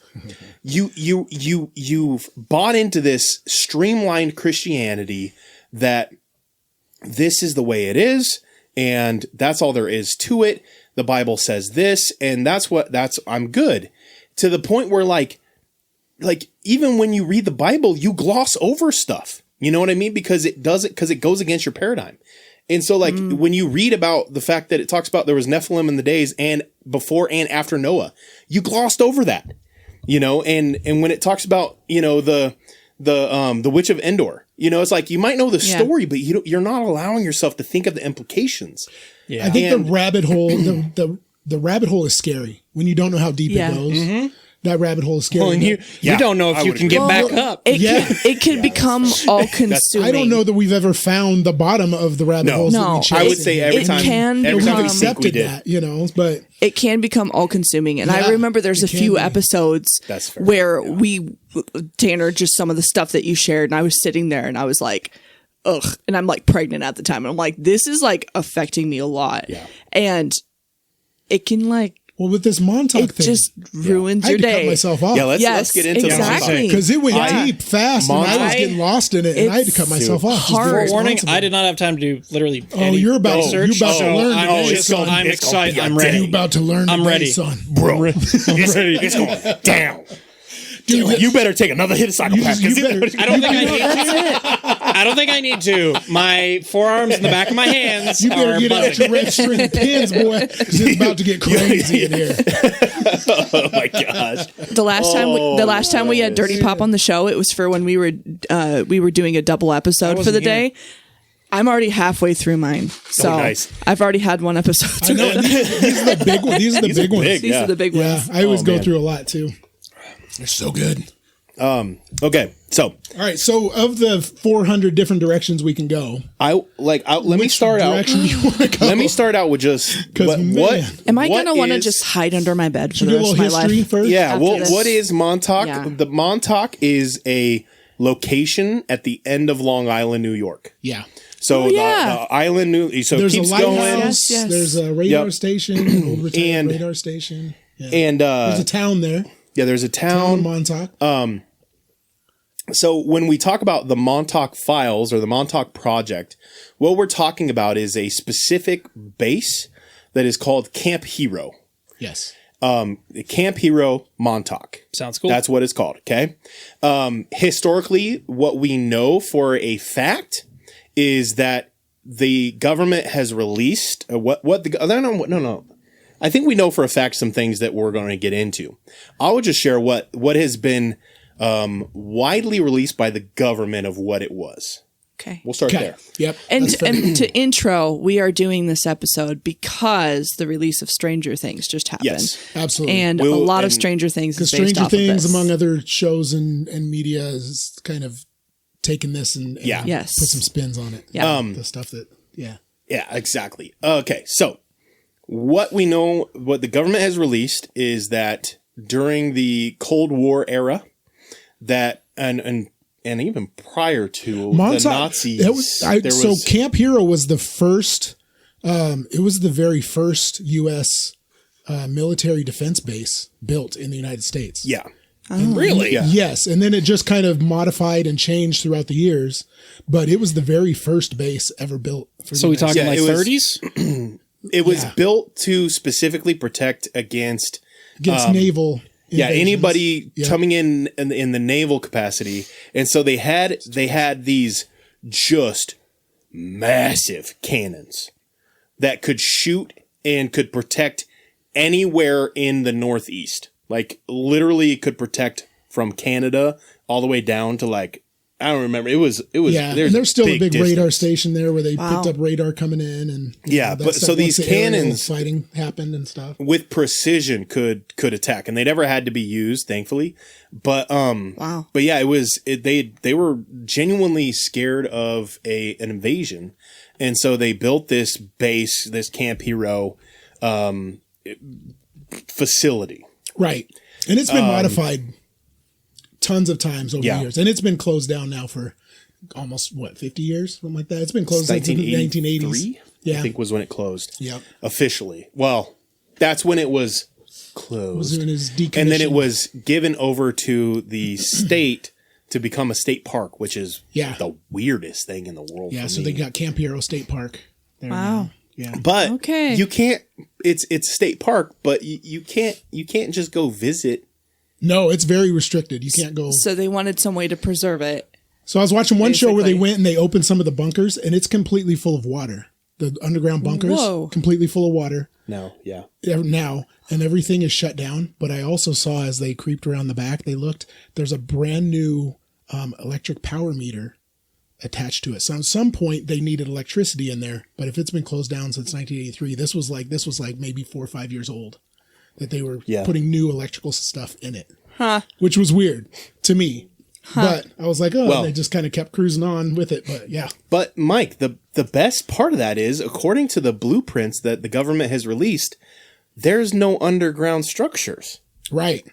You've bought into this streamlined Christianity that this is the way it is, and that's all there is to it. The Bible says this, and I'm good. To the point where, like, like even when you read the Bible, you gloss over stuff. You know what I mean? Because it goes against your paradigm. And so like when you read about the fact that it talks about there was Nephilim in the days and before and after Noah, you glossed over that. You know, and when it talks about, you know, the Witch of Endor, you know, it's like you might know the story, but you're not allowing yourself to think of the implications. Yeah. I think the rabbit hole, the rabbit hole is scary when you don't know how deep it goes. That rabbit hole is scary. Well, and you don't know if you can get back up. It can become all consuming. I don't know that we've ever found the bottom of the rabbit holes. No, that we chase. I would say every time we've we think we accepted did. that, you know, but it can become all consuming. And I Yeah, remember there's a it can few be. episodes That's fair. where Tanner, just some of the stuff that you shared, and I was sitting there and I was like, ugh. And I'm like pregnant at the time. And I'm like, this is like affecting me a lot. Yeah. And it can like, well, with this Montauk it thing, just ruins I your had to cut day. myself off. Yeah, let's Yes, get into exactly. because it went Yeah. deep fast, and I was Montauk- getting lost in it, and I had to cut myself off. Just be hard. Warning, responsible. I did not have time to do literally Oh, any you're about research, to so learn I'm today, just- son. I'm It's gonna excited. be a I'm day. ready. You about to learn I'm today, ready. son. Bro, it's going down. Dude, You better take another hit of psychopath. you better- I don't think I need to. I don't think I need to. My forearms and the back of my hands You better are get buzzing. extra red string pins, boy. 'Cause it's about to get crazy in here. Oh my gosh. The last time we had Dirty Pop on the show, it was for when we were doing a double episode for the wasn't here. day. I'm already halfway through mine, so nice. I've already had one episode. I know these are the big ones. These are the big ones. big. These Yeah. are the big Yeah, ones. I always go man. through a lot too. They're so good. Okay, so All right, so of the 400 different directions we can go, let me start out. direction you want to go? Let me start out with just 'Cause, what. man. Am I what gonna want to is- just hide under my bed for Should the we do a rest of little my history life? first? Yeah, after well, this? what is Montauk? Yeah. The Montauk is a location at the end of Long Island, New York. Yeah. So yeah. the island, so it There's a keeps lighthouse. going. Yes. There's a radar Yep. station, an old retired And- radar station. Yeah. And There's a town there, there's a town town. Montauk. So when we talk about the Montauk Files or the Montauk Project, what we're talking about is a specific base that is called Camp Hero. Yes. Camp Hero Montauk. Sounds cool. That's what it's called. Okay. Historically, what we know for a fact is that the government has released no. I think we know for a fact some things that we're going to get into. I will just share what has been widely released by the government of what it was. Okay. We'll start Okay. there. Yep. And That's fair. and to intro, we are doing this episode because the release of Stranger Things just happened. Yes. Absolutely. And We'll- a lot of and- Stranger Things Because is based Stranger off of Things, this. among other shows and media, has kind of taken this and Yeah. Yes. put some spins on it. Yeah. The stuff that, yeah. Yeah, exactly. Okay, so what we know, what the government has released is that during the Cold War era, that and even prior to Montauk, the Nazis, so Camp Hero was the first. It was the very first U.S. Military defense base built in the United States. yeah, Really? Yeah. Yes, and then it just kind of modified and changed throughout the years, but it was the very first base ever built. For So we the United talking Yeah, like it was- 30s? it was Yeah. built to specifically protect against against naval. invasions. anybody Yeah. coming in the naval capacity, and so they had these just massive cannons that could shoot and could protect anywhere in the Northeast. Like literally, it could protect from Canada all the way down to like I don't remember. It was Yeah, and there's still a big distance. radar station there where they Wow. picked up radar coming in, and Yeah, that but stuff, so once these the aerial cannons- fighting happened and stuff. with precision could attack, and they never had to be used, thankfully. But Wow. But yeah, they were genuinely scared of an invasion, and so they built this base, this Camp Hero facility. Right, and it's been modified tons of times over Yeah. the years, and it's been closed down now for almost 50 years, something like that. It's been closed since the 1980s. 1983, Yeah, I think was when it closed. Yep. Officially. Well, that's when it was closed. was doing his decommissioning. And then it was given over to the state to become a state park, which is Yeah. the weirdest thing in the world. Yeah, for so me. they got Camp Hero State Park. There Wow. now. Yeah. But Okay. you can't. It's a state park, but you can't just go visit No, it's very restricted. You can't go. So they wanted some way to preserve it. So I was watching one show where they Basically. went and they opened some of the bunkers, and it's completely full of water. The underground bunkers, Whoa. completely full of water No, yeah. now, and everything is shut down. But I also saw as they creeped around the back, they looked. There's a brand new electric power meter attached to it. So at some point they needed electricity in there, but if it's been closed down since 1983, this was like maybe 4 or 5 years old that they were putting new electrical stuff in it, which was weird to me. But I was like, Well- they just kind of kept cruising on with it. But yeah, But Mike, the best part of that is, according to the blueprints that the government has released, there's no underground structures. right.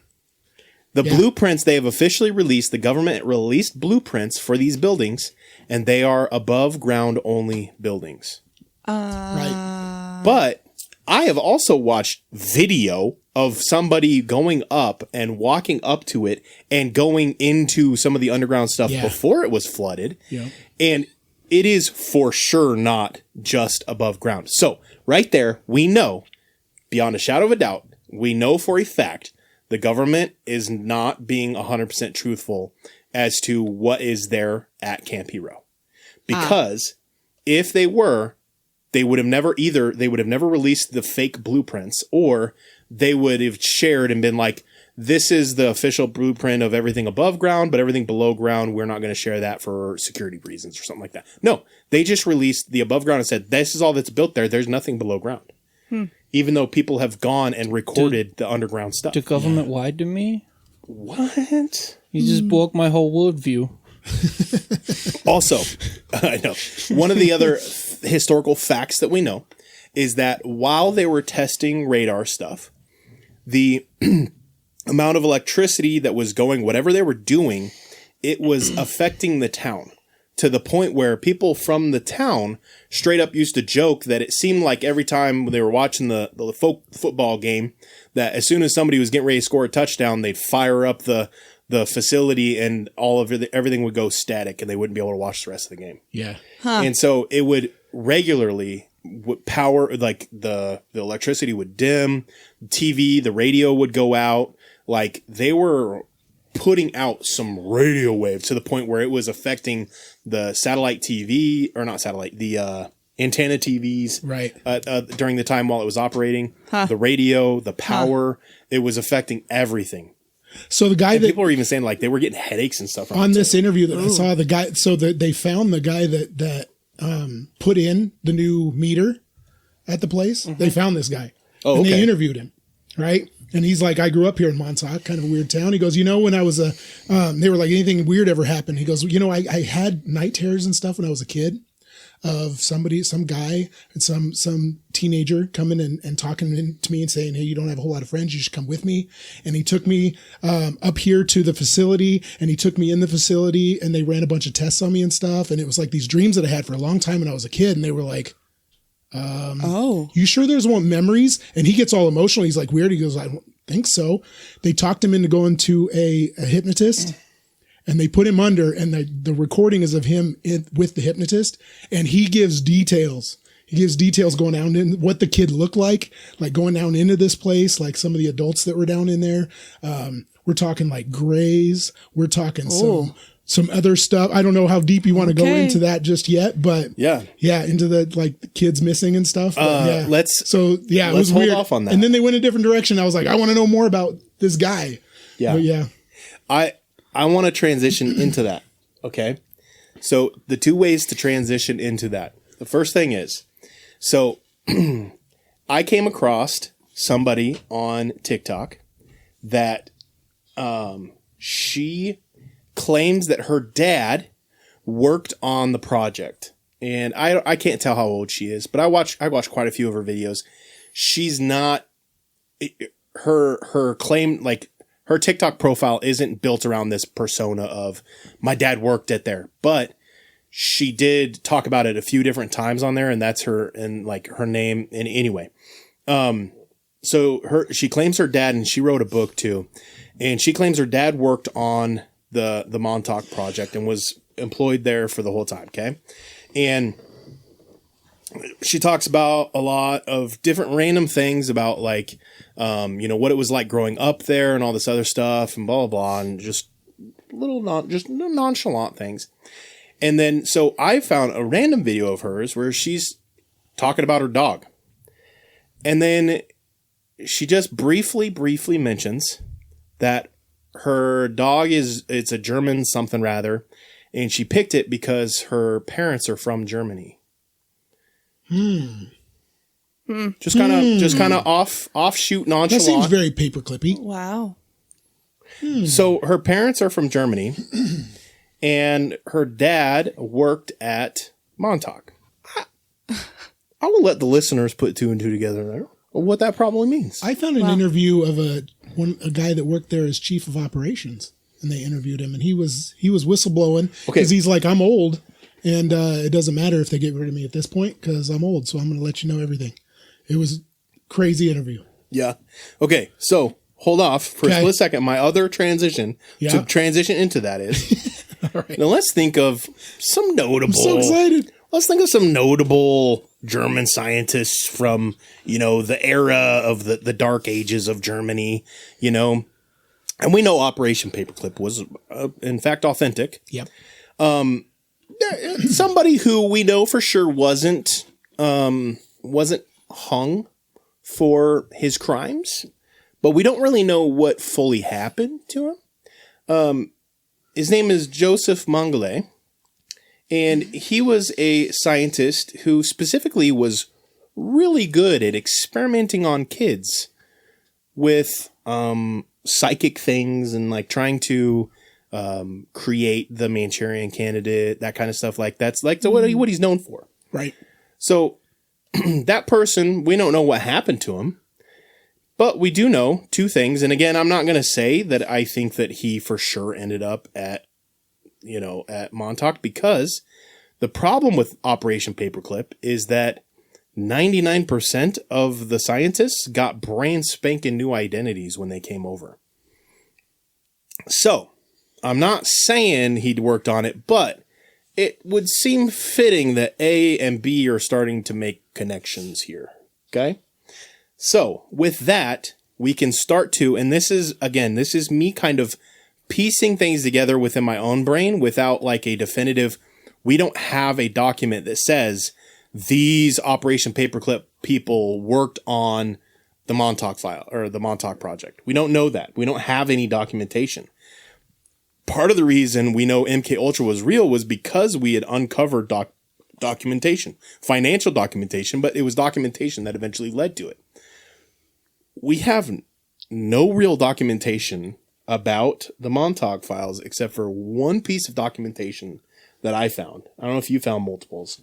The blueprints they have officially released, the government released blueprints for these buildings, and they are above ground only buildings. Right. But I have also watched video of somebody going up and walking up to it and going into some of the underground stuff Yeah. before it was flooded. Yeah. And it is for sure not just above ground. So right there, we know, beyond a shadow of a doubt, we know for a fact the government is not being 100% truthful as to what is there at Camp Hero. Because if they were, they would have never released the fake blueprints, or they would have shared and been like, this is the official blueprint of everything above ground, but everything below ground, we're not going to share that for security reasons or something like that. No, they just released the above ground and said, this is all that's built there. There's nothing below ground. Even though people have gone and recorded the underground stuff. The government lied to me. What? You just broke my whole worldview. Also, I know, one of the other historical facts that we know is that while they were testing radar stuff, the amount of electricity that was going, whatever they were doing, it was affecting the town to the point where people from the town straight up used to joke that it seemed like every time they were watching the football game, that as soon as somebody was getting ready to score a touchdown, they'd fire up the facility and all of everything would go static and they wouldn't be able to watch the rest of the game. Yeah. And so it would regularly power, like the electricity would dim, TV, the radio would go out. Like they were putting out some radio waves to the point where it was affecting the satellite TV, or not satellite, the antenna TVs. Right. During the time while it was operating, the radio, the power, it was affecting everything. So the guy And that people were even saying like they were getting headaches and stuff from on it, this too. interview that I saw, the guy, so they found the guy that put in the new meter at the place. They found this guy. Oh, and okay. they interviewed him. Right. And he's like, I grew up here in Montauk, kind of a weird town. He goes, when I was they were like, anything weird ever happened? He goes, I had night terrors and stuff when I was a kid of some guy and some teenager coming and talking to me and saying, hey, you don't have a whole lot of friends. You should come with me. And he took me up here to the facility, and he took me in the facility, and they ran a bunch of tests on me and stuff. And it was like these dreams that I had for a long time when I was a kid. And they were like, you sure there's one memories? And he gets all emotional. He's like, weird. He goes, I don't think so. They talked him into going to a hypnotist, and they put him under, and the recording is of him with the hypnotist, and he gives details. He gives details going down in what the kid looked like going down into this place, like some of the adults that were down in there. We're talking like grays. We're talking some other stuff. I don't know how deep you want to go into that just yet, but yeah, into the the kids missing and stuff. But it let's was hold weird. off on that. And then they went a different direction. I was like, I want to know more about this guy. Yeah. But yeah. I want to transition into that. Okay. So the two ways to transition into that. The first thing is, so I came across somebody on TikTok that she claims that her dad worked on the project. And I can't tell how old she is, but I watched quite a few of her videos. She's not her claim, like her TikTok profile isn't built around this persona of my dad worked at there, but she did talk about it a few different times on there, and that's her and like her name. And anyway, so she claims her dad, and she wrote a book too, and she claims her dad worked on the Montauk Project and was employed there for the whole time. Okay. And she talks about a lot of different random things about like, what it was like growing up there and all this other stuff and blah, blah, blah. And just just nonchalant things. And then, so I found a random video of hers where she's talking about her dog. And then she just briefly mentions that her dog it's a German something rather. And she picked it because her parents are from Germany. Just kind of offshoot nonchalant. That seems very paperclippy. Wow. So her parents are from Germany, and her dad worked at Montauk. I will let the listeners put two and two together there. What that probably means. I found an interview of a guy that worked there as chief of operations, and they interviewed him, and he was whistleblowing because he's like, I'm old, and it doesn't matter if they get rid of me at this point because I'm old, so I'm going to let you know everything. It was a crazy interview. Yeah. Okay. So hold off for a split second. My other transition to transition into that is All right. now let's think of some notable. I'm so excited. Let's think of some notable German scientists from, the era of the dark ages of Germany, And we know Operation Paperclip was, in fact, authentic. Yep. Somebody who we know for sure wasn't hung for his crimes, but we don't really know what fully happened to him. His name is Joseph Mengele. And he was a scientist who specifically was really good at experimenting on kids with psychic things and like trying to create the Manchurian Candidate, that kind of stuff. Like that's like what he's known for. Right. So that person, we don't know what happened to him, but we do know two things. And again, I'm not going to say that I think that he for sure ended up at Montauk, because the problem with Operation Paperclip is that 99% of the scientists got brand spanking new identities when they came over. So I'm not saying he'd worked on it, but it would seem fitting that A and B are starting to make connections here. Okay. So with that, we can start to, and this is me kind of piecing things together within my own brain without like a definitive, we don't have a document that says these Operation Paperclip people worked on the Montauk file or the Montauk Project. We don't know that. We don't have any documentation. Part of the reason we know MK Ultra was real was because we had uncovered documentation, financial documentation, but it was documentation that eventually led to it. We have no real documentation about the Montauk files except for one piece of documentation that I found. I don't know if you found multiples,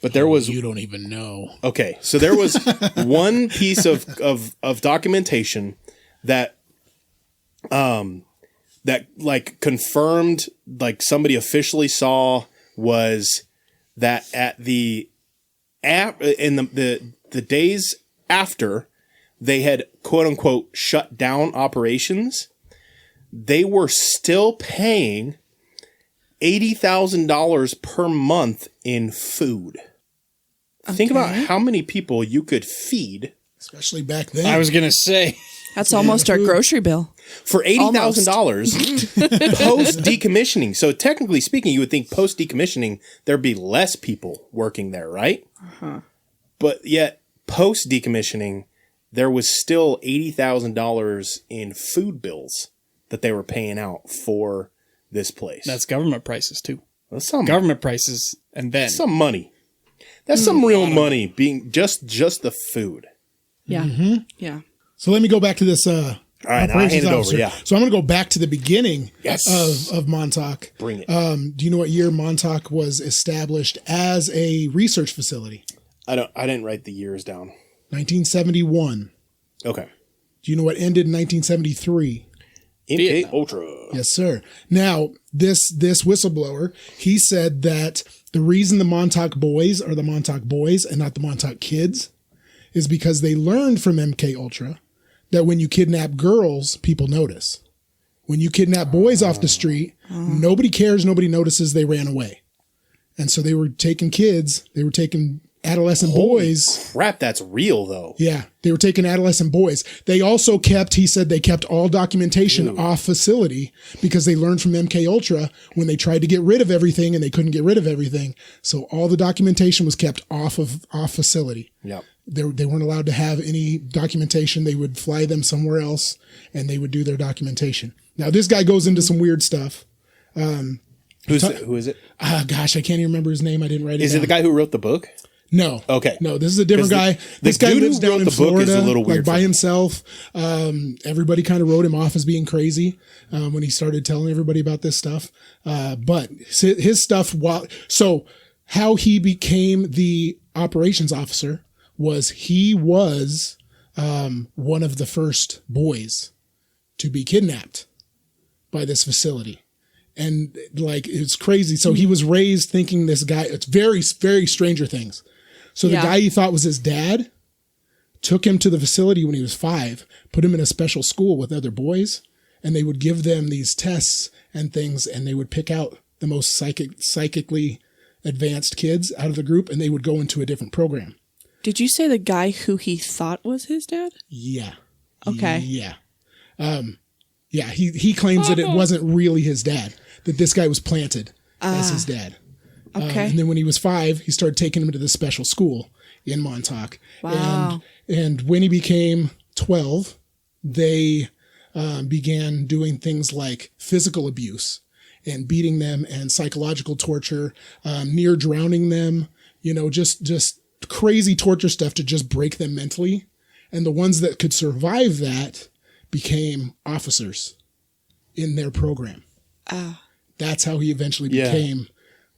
but there was. You don't even know. Okay, so there was one piece of documentation that that like confirmed, like somebody officially saw, was that at the days after they had quote unquote shut down operations, they were still paying $80,000 per month in food. Okay. Think about how many people you could feed. Especially back then. I was going to say. That's almost our grocery bill. For $80,000 post decommissioning. So technically speaking, you would think post decommissioning, there'd be less people working there, right? Uh-huh. But yet post decommissioning, there was still $80,000 in food bills that they were paying out for this place. That's government prices too. That's some government prices, and then some money. That's some real money being just the food. Yeah. Yeah. So let me go back to this. All right, now I hand it over. Yeah. So I'm going to go back to the beginning yes. of Montauk. Bring it. Do you know what year Montauk was established as a research facility? I didn't write the years down. 1971. Okay. Do you know what ended in 1973? MK Ultra. Yes, sir. Now, this whistleblower, he said that the reason the Montauk boys are the Montauk boys and not the Montauk kids is because they learned from MK Ultra that when you kidnap girls, people notice. When you kidnap boys off the street, nobody cares, nobody notices, they ran away. And so they were taking kids, they were taking adolescent boys. Crap, that's real though. Yeah, they were taking adolescent boys. They also he said they kept all documentation off facility because they learned from MK Ultra when they tried to get rid of everything and they couldn't get rid of everything. So all the documentation was kept off facility. Yep. They weren't allowed to have any documentation. They would fly them somewhere else and they would do their documentation. Now this guy goes into some weird stuff. Who is it? Gosh, I can't even remember his name. I didn't write it down. Is it the guy who wrote the book? No. Okay. No, this is a different guy. This guy dude who lives down wrote in the book Florida, is a little weird like by for me. himself. Everybody kind of wrote him off as being crazy when he started telling everybody about this stuff. But his stuff, so how he became the operations officer was he was one of the first boys to be kidnapped by this facility. And like, it's crazy. So he was raised thinking this guy, it's very, very Stranger Things. So the guy he thought was his dad took him to the facility when he was 5, put him in a special school with other boys, and they would give them these tests and things, and they would pick out the most psychically advanced kids out of the group, and they would go into a different program. Did you say the guy who he thought was his dad? Yeah. Okay. Yeah. Yeah, he claims that it wasn't really his dad, that this guy was planted as his dad. Okay. And then when he was 5, he started taking him to this special school in Montauk. Wow. And when he became 12, they began doing things like physical abuse and beating them and psychological torture, near drowning them, just crazy torture stuff to just break them mentally. And the ones that could survive that became officers in their program. That's how he eventually became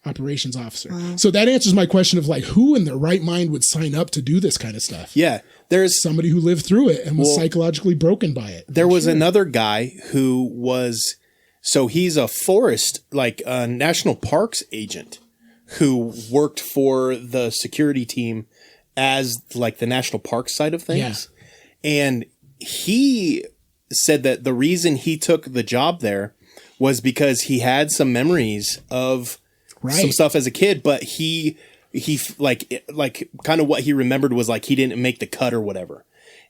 operations officer. Wow. So that answers my question of like, who in their right mind would sign up to do this kind of stuff? Yeah. There's somebody who lived through it and was psychologically broken by it. There was another guy who was, so he's a forest, like a national parks agent who worked for the security team as like the national park side of things. Yeah. And he said that the reason he took the job there was because he had some memories of some stuff as a kid, but he like kind of what he remembered was like he didn't make the cut or whatever.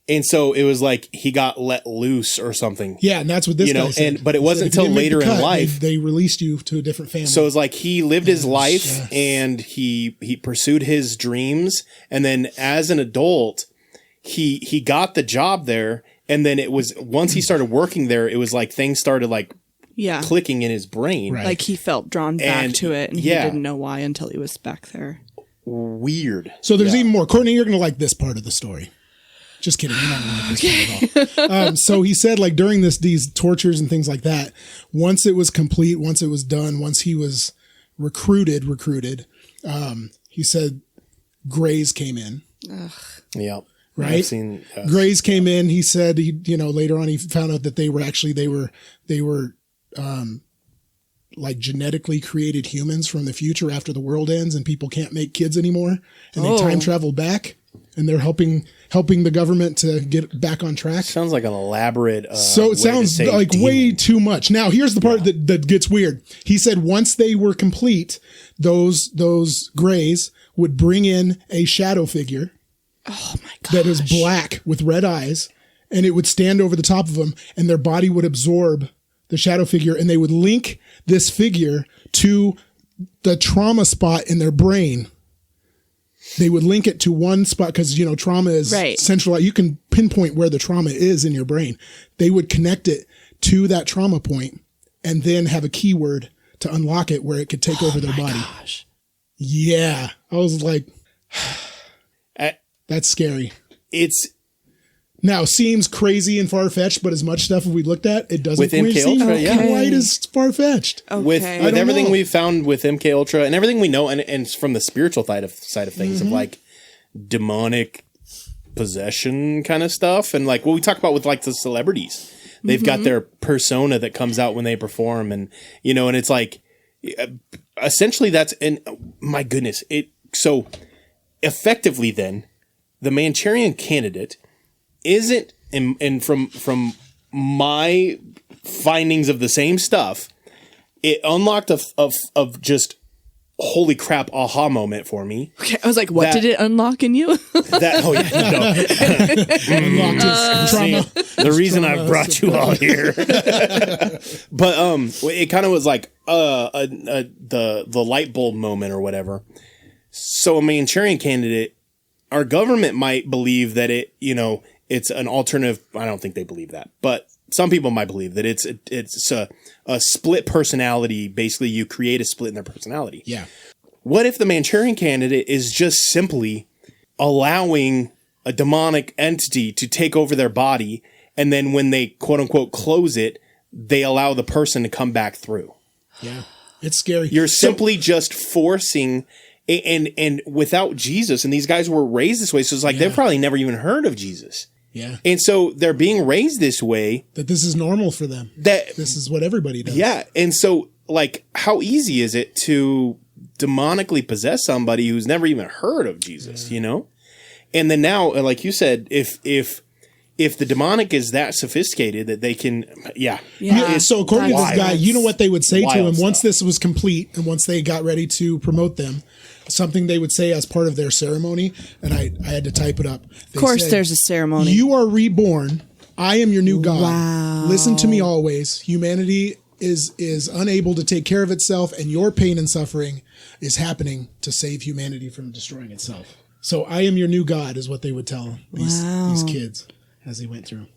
And so it was like he got let loose or something. Yeah, and that's what this guy said. But it wasn't until later in life they released you to a different family. So it's like he lived his life and he pursued his dreams, and then as an adult he got the job there, and then it was once he started working there, it was like things started like clicking in his brain. Right. Like he felt drawn back to it, and he didn't know why until he was back there. Weird. So there's even more. Courtney, you're going to like this part of the story. Just kidding. You're not going to like this part at all. So he said like during these tortures and things like that, once it was complete, once it was done, once he was recruited, he said Grays came in. Ugh. Yeah. Right. I've seen, Grays came in. He said, later on he found out that they were like genetically created humans from the future after the world ends and people can't make kids anymore, and they time travel back, and they're helping the government to get back on track. Sounds like an elaborate. So it sounds like demon. Way too much. Now here's the part that gets weird. He said once they were complete, those Grays would bring in a shadow figure. Oh my gosh. That is black with red eyes, and it would stand over the top of them, and their body would absorb the shadow figure, and they would link this figure to the trauma spot in their brain. They would link it to one spot because, trauma is central. You can pinpoint where the trauma is in your brain. They would connect it to that trauma point and then have a keyword to unlock it where it could take over their body. Gosh. Yeah. I was like, that's scary. Now, seems crazy and far-fetched, but as much stuff as we looked at, it doesn't seem quite as far-fetched. Okay. With everything we've found with MK Ultra and everything we know, and from the spiritual side of things, of like demonic possession kind of stuff, and like what we talk about with like the celebrities, they've got their persona that comes out when they perform, and and it's like essentially that's, and my goodness, so effectively then the Manchurian Candidate isn't, and from my findings of the same stuff, it unlocked of just holy crap aha moment for me. Okay, I was like, what That- did it unlock in you? That oh yeah, no. Unlocked his trauma. The reason I brought you all here. But it kind of was like the light bulb moment or whatever. So a Manchurian candidate, our government might believe that it's an alternative. I don't think they believe that, but some people might believe that it's a split personality. Basically, you create a split in their personality. Yeah. What if the Manchurian candidate is just simply allowing a demonic entity to take over their body, and then when they quote unquote close it, they allow the person to come back through? Yeah. It's scary. You're simply just forcing, and without Jesus, and these guys were raised this way, so it's like they've probably never even heard of Jesus. Yeah. And so they're being raised this way. That this is normal for them. That This is what everybody does. yeah, and so like, how easy is it to demonically possess somebody who's never even heard of Jesus? You know, and then now, like you said, if the demonic is that sophisticated that they can, Yeah. So according to this guy, you know what they would say to him Wild once stuff. this was complete and once they got ready to promote them, something they would say as part of their ceremony, and I had to type it up. Of course, there's a ceremony. You are reborn. I am your new God. Wow. Listen to me always. Humanity is unable to take care of itself, and your pain and suffering is happening to save humanity from destroying itself. So I am your new God is what they would tell these kids as they went through.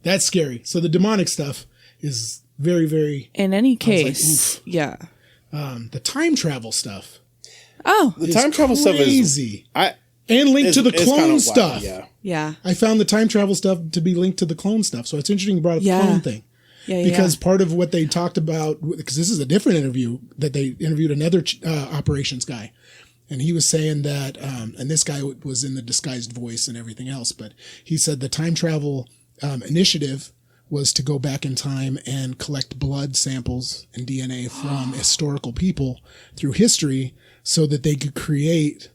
That's scary. So the demonic stuff is very, very... In any I was like, case, oof. yeah. The time travel stuff. Oh, the time travel stuff is crazy. I And linked to the it's kind clone of wild, stuff. yeah. yeah. I found the time travel stuff to be linked to the clone stuff. So it's interesting you brought up Yeah. the clone thing. Yeah, Because part of what they talked about, because this is a different interview that they interviewed another operations guy. And he was saying that, and this guy was in the disguised voice and everything else, but he said the time travel initiative was to go back in time and collect blood samples and DNA from historical people through history so that they could create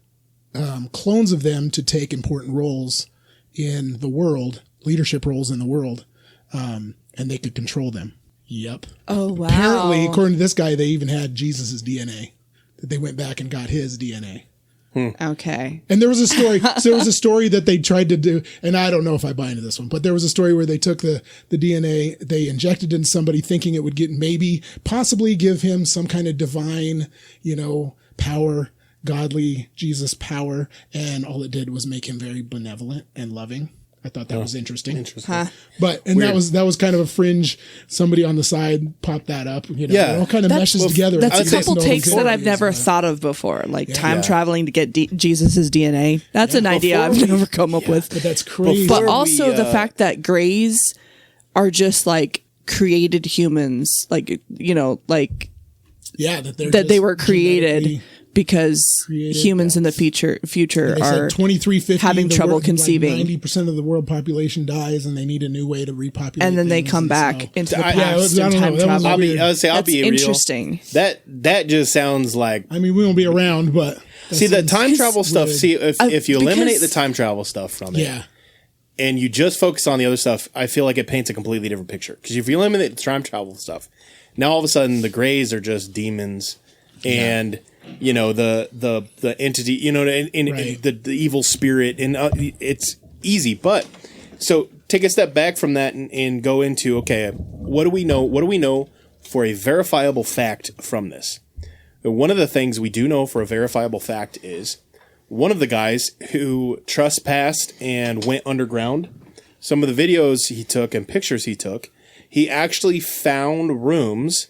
clones of them to take important roles in the world, leadership roles in the world, and they could control them. Yep. Oh, wow. Apparently, according to this guy, they even had Jesus's DNA. That they went back and got his DNA. Okay. And there was a story. So there was a story that they tried to do, and I don't know if I buy into this one, but there was a story where they took the DNA, they injected it in somebody, thinking it would possibly give him some kind of divine, power, godly Jesus power, and all it did was make him very benevolent and loving. I thought that was interesting. Huh. But that was kind of a fringe. Somebody on the side popped that up. Yeah. It all kind of meshes together. That's a It's nice to couple know takes who that it I've is, never but- thought of before, like time Yeah. traveling to get Jesus's DNA. That's an idea I've never come up with. But that's crazy. But Before also we, the fact that Greys are just like created humans, like yeah, that they were created genetically- because created, humans in the future They are said 2350 having trouble conceiving. 90% of the world population dies, and they need a new way to repopulate. and then they things, come and back so- into the I- past yeah, I and don't know. time That was travel. weird. I'll That's be real. interesting. That just sounds like I mean, we won't be around, but see the time travel stuff. weird. See if you eliminate the because- time travel stuff from it, yeah, and you just focus on the other stuff, I feel like it paints a completely different picture. Because if you eliminate the time travel stuff, now all of a sudden the Greys are just demons, and the entity, and Right. the evil spirit, and it's easy. But so take a step back from that and go into, okay, what do we know? What do we know for a verifiable fact from this? One of the things we do know for a verifiable fact is one of the guys who trespassed and went underground. Some of the videos he took and pictures he took, he actually found rooms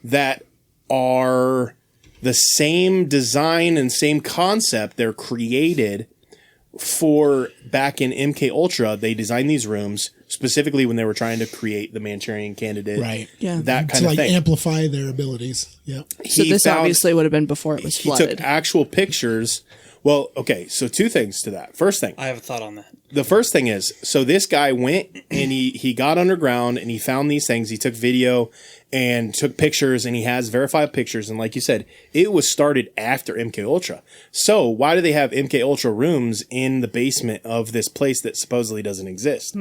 that are the same design and same concept. They're created for back in MK Ultra. They designed these rooms specifically when they were trying to create the Manchurian candidate. Right. Yeah. That to kind of like thing. amplify their abilities. Yep. So this obviously would have been before it was he flooded. took actual pictures. Well, okay, so two things to that. First thing, I have a thought on that. the first thing is, so this guy went and he got underground and he found these things. He took video and took pictures, and he has verified pictures. And like you said, it was started after MK Ultra. So why do they have MK Ultra rooms in the basement of this place that supposedly doesn't exist?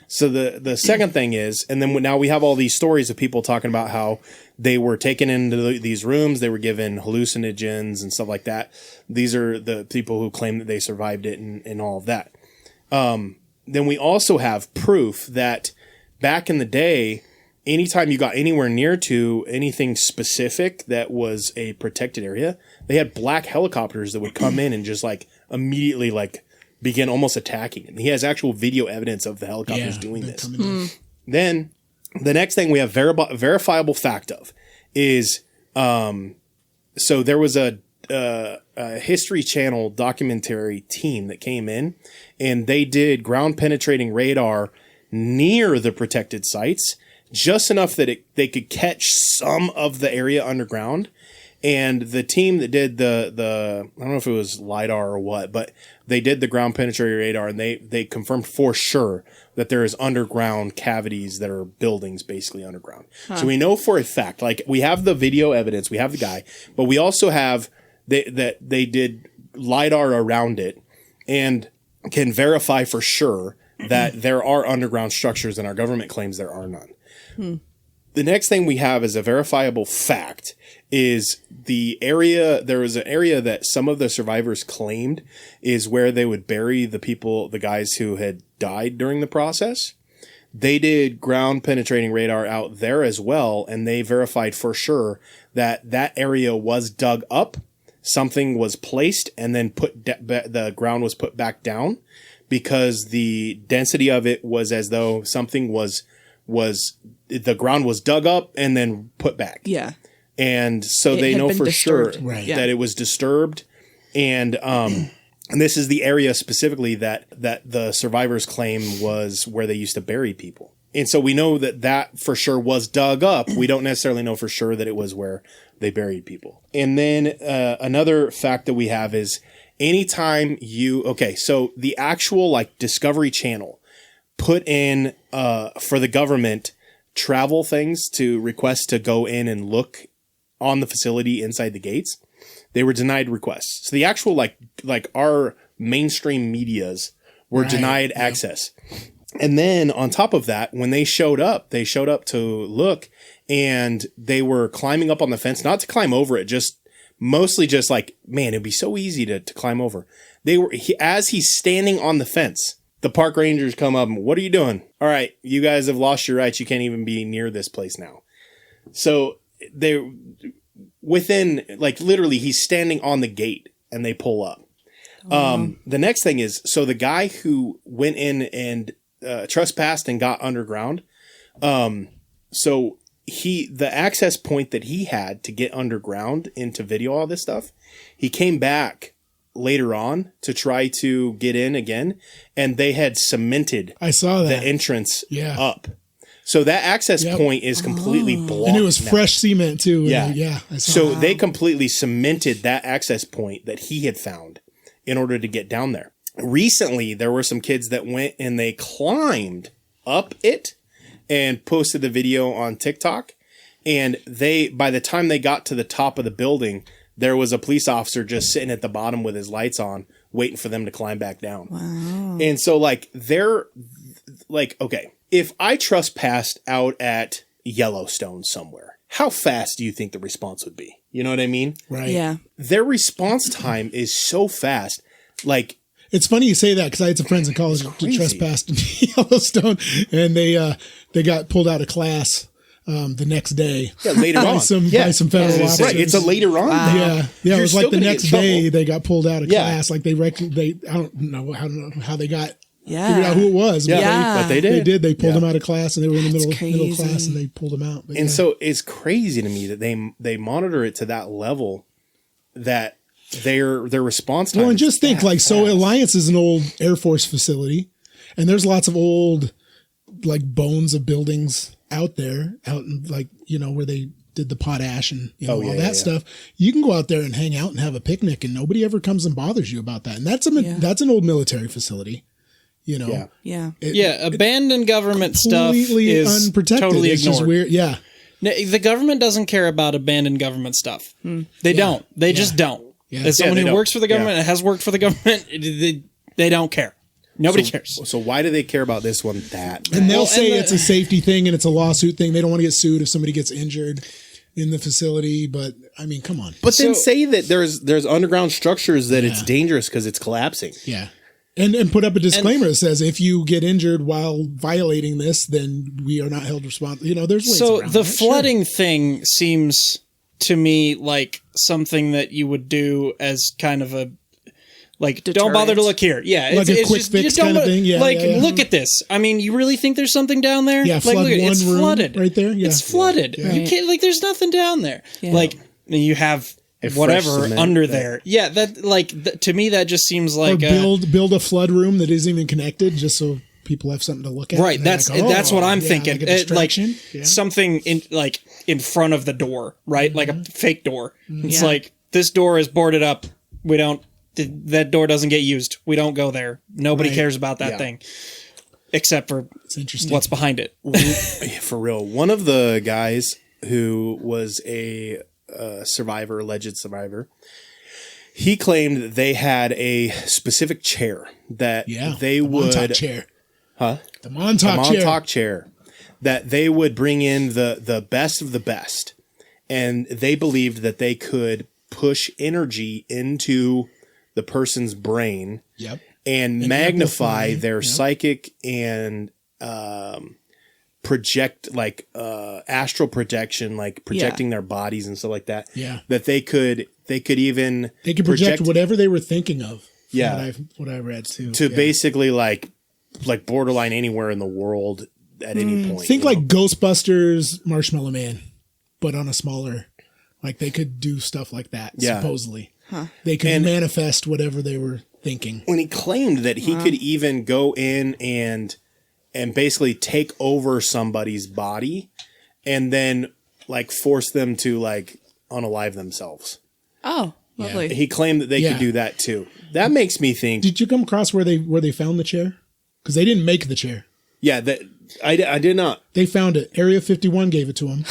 So the second thing is, and then now we have all these stories of people talking about how they were taken into these rooms, they were given hallucinogens and stuff like that. These are the people who claim that they survived it and all of that. Then we also have proof that back in the day, anytime you got anywhere near to anything specific that was a protected area, they had black helicopters that would come in and just like immediately like begin almost attacking. And he has actual video evidence of the helicopters doing this. Then the next thing we have verifiable fact of is, so there was a History Channel documentary team that came in and they did ground penetrating radar near the protected sites, just enough that they could catch some of the area underground. And the team that did the I don't know if it was LiDAR or what, but they did the ground penetrating radar and they confirmed for sure that there is underground cavities that are buildings basically underground. So we know for a fact, like we have the video evidence, we have the guy, but we also have that they did LiDAR around it and can verify for sure that there are underground structures, and our government claims there are none. The next thing we have as a verifiable fact is the area. There was an area that some of the survivors claimed is where they would bury the people, the guys who had died during the process. They did ground penetrating radar out there as well, and they verified for sure that that area was dug up, something was placed, and then the ground was put back down, because the density of it was as though something was the ground was dug up and then put back. Yeah. And so they had know been for disturbed. sure Right. that it was disturbed. And this is the area specifically that the survivors claim was where they used to bury people. And so we know that for sure was dug up. We don't necessarily know for sure that it was where they buried people. And then another fact that we have is anytime so the actual like Discovery Channel put in for the government travel things to request to go in and look on the facility inside the gates, they were denied requests. So the actual like our mainstream medias were denied access. And then on top of that, when they showed up to look, and they were climbing up on the fence, not to climb over it, just mostly just like, man, it'd be so easy to climb over. As he's standing on the fence, the park rangers come up and, what are you doing? All right, you guys have lost your rights. You can't even be near this place now. So they within like literally he's standing on the gate and they pull up. The next thing is, so the guy who went in and trespassed and got underground. So the access point that he had to get underground and to video all this stuff, he came back later on to try to get in again, and they had cemented I saw that. the entrance Yeah. up. So that access point is completely blocked. And it was now. fresh cement too. Yeah. I saw So that. they completely cemented that access point that he had found in order to get down there. Recently, there were some kids that went and they climbed up it and posted the video on TikTok. And by the time they got to the top of the building, there was a police officer just sitting at the bottom with his lights on, waiting for them to climb back down. Wow. And so they're like, okay, if I trespassed out at Yellowstone somewhere, how fast do you think the response would be? You know what I mean? Right. Yeah. Their response time is so fast. Like, It's funny you say that because I had some friends in college who trespassed in Yellowstone, and they got pulled out of class the next day. Yeah, later on. By some federal officers. Right, it's a later on. Wow. thing. Yeah, You're it was still like the gonna next get in day trouble. they got pulled out of Yeah. class. Like they I don't know how they got Yeah. figured out who it was. But Yeah. But they they did. did. They pulled them out of class, and they were in the middle crazy. class, and they pulled them out. But And so it's crazy to me that they monitor it to that level, that their response time. well, and is just think that so fast. Alliance is an old Air Force facility, and there's lots of old like bones of buildings out there, out in where they did the potash and all that stuff. You can go out there and hang out and have a picnic, and nobody ever comes and bothers you about that. And that's an old military facility, You know, Yeah. Abandoned government stuff completely is unprotected. totally It's ignored. just weird. Yeah, The government doesn't care about abandoned government stuff. They don't. They just don't. Yeah. As someone they who don't. works for the government and has worked for the government, they don't care. Nobody cares. So why do they care about this one that bad? and they'll Well, say and the- it's a safety thing and it's a lawsuit thing. They don't want to get sued if somebody gets injured in the facility. But I mean, come on. But then So- say that there's underground structures that it's dangerous because it's collapsing. Yeah. And put up a disclaimer that says if you get injured while violating this, then we are not held responsible. You know, there's ways So around the that. Sure. flooding thing seems to me like something that you would do as kind of a like don't bother to look here. Yeah, Like a quick fix just don't kind of thing? Yeah, like yeah, yeah. look at this. I mean, you really think there's something down there? Yeah, like flood look at it. one It's room flooded right there. Yeah. It's flooded. Yeah. You can't like there's nothing down there. Yeah. Like you have fresh whatever cement under that- there. Yeah, that like to me that just seems Or like build a flood room that isn't even connected just so people have something to look at. right. And they're That's like, that's what I'm yeah, thinking. Like, a distraction. Yeah. something in front of the door, right? Like a fake door. It's Yeah. like this door is boarded up. We don't. That door doesn't get used. We don't go there. Nobody Right. cares about that Yeah. thing, except for It's interesting. what's behind it. Yeah, for real. One of the guys who was a survivor, alleged survivor, he claimed that they had a specific chair that they the would Montauk chair. Huh? The Montauk chair. Montauk chair that they would bring in the best of the best, and they believed that they could push energy into the person's brain Yep. and magnify amplify, their yep. psychic and project like astral projection, like projecting their bodies and stuff like that. Yeah. That they could even They could project whatever they were thinking of. from Yeah. what I read too. to Yeah. basically like borderline anywhere in the world at any point. Think you know? like Ghostbusters Marshmallow Man, but on a smaller. Like they could do stuff like that. Yeah. Supposedly, they could And- manifest whatever they were thinking. when he claimed that he could even go in and basically take over somebody's body and then like force them to like unalive themselves. Oh, lovely. He claimed that they Yeah. could do that too. That makes me think. Did you come across where they found the chair? Because they didn't make the chair. Yeah, that I did not. They found it. Area 51 gave it to them.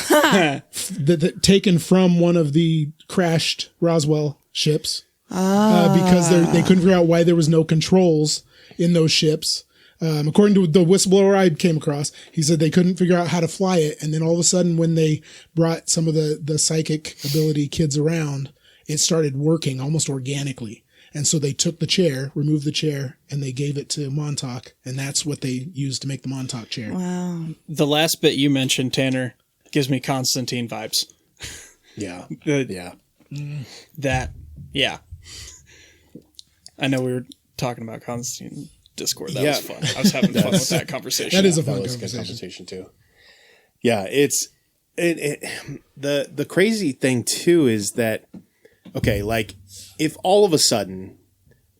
Taken from one of the crashed Roswell ships. Because they couldn't figure out why there was no controls in those ships. According to the whistleblower I came across, he said they couldn't figure out how to fly it. And then all of a sudden, when they brought some of the psychic ability kids around, it started working almost organically. And so they took the chair, removed the chair, and they gave it to Montauk. And that's what they used to make the Montauk chair. Wow. The last bit you mentioned, Tanner, gives me Constantine vibes. Yeah. The- Yeah. Yeah. I know we were talking about Constantine in Discord. That Yeah. was fun. I was having fun with that conversation. That is a That fun was a good conversation. conversation too. Yeah, the crazy thing too is that okay, like if all of a sudden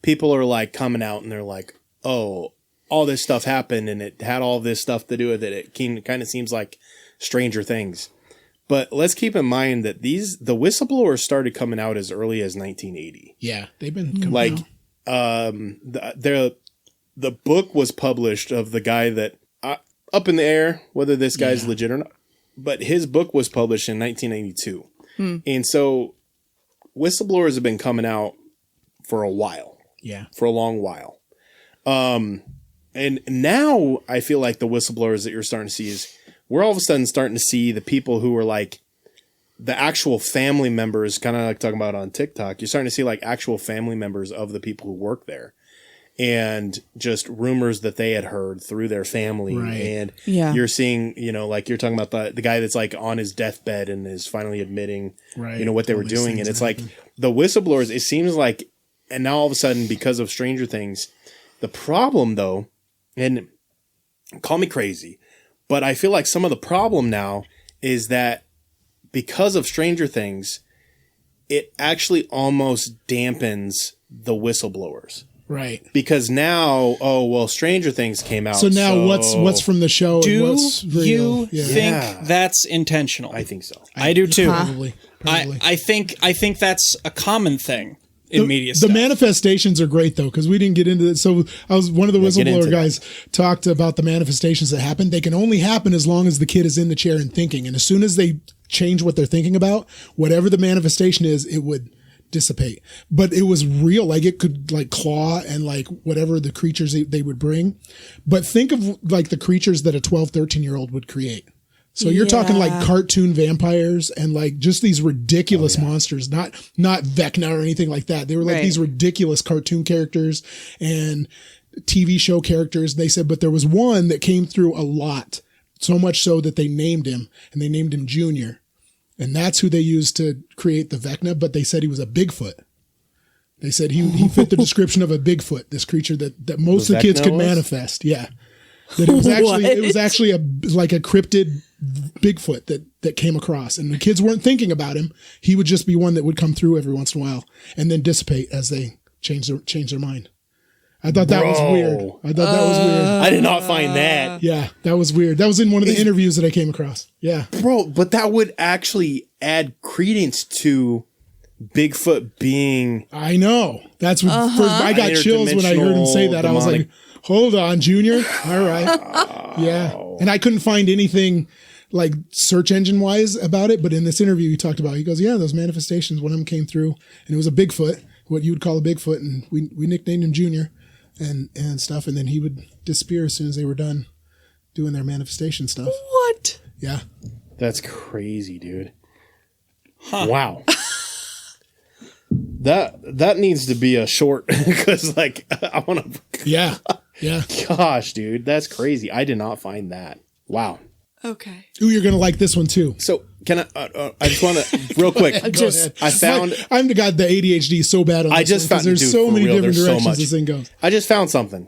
people are like coming out and they're like, oh, all this stuff happened and it had all this stuff to do with it. It kind of seems like Stranger Things. But let's keep in mind that the whistleblowers started coming out as early as 1980. Yeah, they've been coming Like, out. the book was published of the guy that up in the air whether this guy's legit or not. But his book was published in 1992, and so whistleblowers have been coming out for a while. Yeah. For a long while. And now I feel like the whistleblowers that you're starting to see is we're all of a sudden starting to see the people who are like the actual family members, kind of like talking about on TikTok. You're starting to see like actual family members of the people who work there and just rumors that they had heard through their family. Right. And Yeah. you're seeing, like you're talking about the guy that's like on his deathbed and is finally admitting, Right. what they All were these doing. things And it's that like happen. the whistleblowers, it seems like, and now all of a sudden, because of Stranger Things, the problem though, and call me crazy, but I feel like some of the problem now is that because of Stranger Things, it actually almost dampens the whistleblowers. Right. Because now, Stranger Things came out. So now what's from the show and Do what's real? you Yeah. think Yeah. that's intentional? I think so. I do too. Probably. I think that's a common thing in media The stuff. manifestations are great though, because we didn't get into it. So I was one of the whistleblower guys talked about the manifestations that happen. They can only happen as long as the kid is in the chair and thinking. And as soon as they change what they're thinking about, whatever the manifestation is, it would dissipate. But it was real. Like it could like claw and like whatever the creatures they would bring. But think of like the creatures that a 12, 13-year-old would create. So you're talking like cartoon vampires and like just these ridiculous monsters, not Vecna or anything like that. They were like these ridiculous cartoon characters and TV show characters. They said, but there was one that came through a lot, so much so that they named him, and they named him Junior. And that's who they used to create the Vecna, but they said he was a Bigfoot. They said he fit the description of a Bigfoot, this creature that most of the kids could manifest. Yeah. That it was actually a cryptid Bigfoot that came across, and the kids weren't thinking about him. He would just be one that would come through every once in a while and then dissipate as they change their mind. I thought that was weird. I did not find that. Yeah, that was weird. That was in one of the interviews that I came across. Yeah. Bro, but that would actually add credence to Bigfoot being... I know. That's what first I got chills when I heard him say that. I was like, hold on, Junior. All right. Yeah. And I couldn't find anything like search engine wise about it. But in this interview he talked about, he goes, yeah, those manifestations, one of them came through and it was a Bigfoot, what you would call a Bigfoot. And we nicknamed him Junior and stuff. And then he would disappear as soon as they were done doing their manifestation stuff. What? Yeah. That's crazy, dude. Huh. Wow. That needs to be a short because like I want to. Yeah. Gosh, dude, that's crazy. I did not find that. Wow. Okay. Ooh, you're gonna like this one too. So can I? I just want to real quick. Go ahead. I found. I'm the guy. The ADHD is so bad on. I this just one, found. there's Dude, so many real, different directions so this thing goes. I just found something.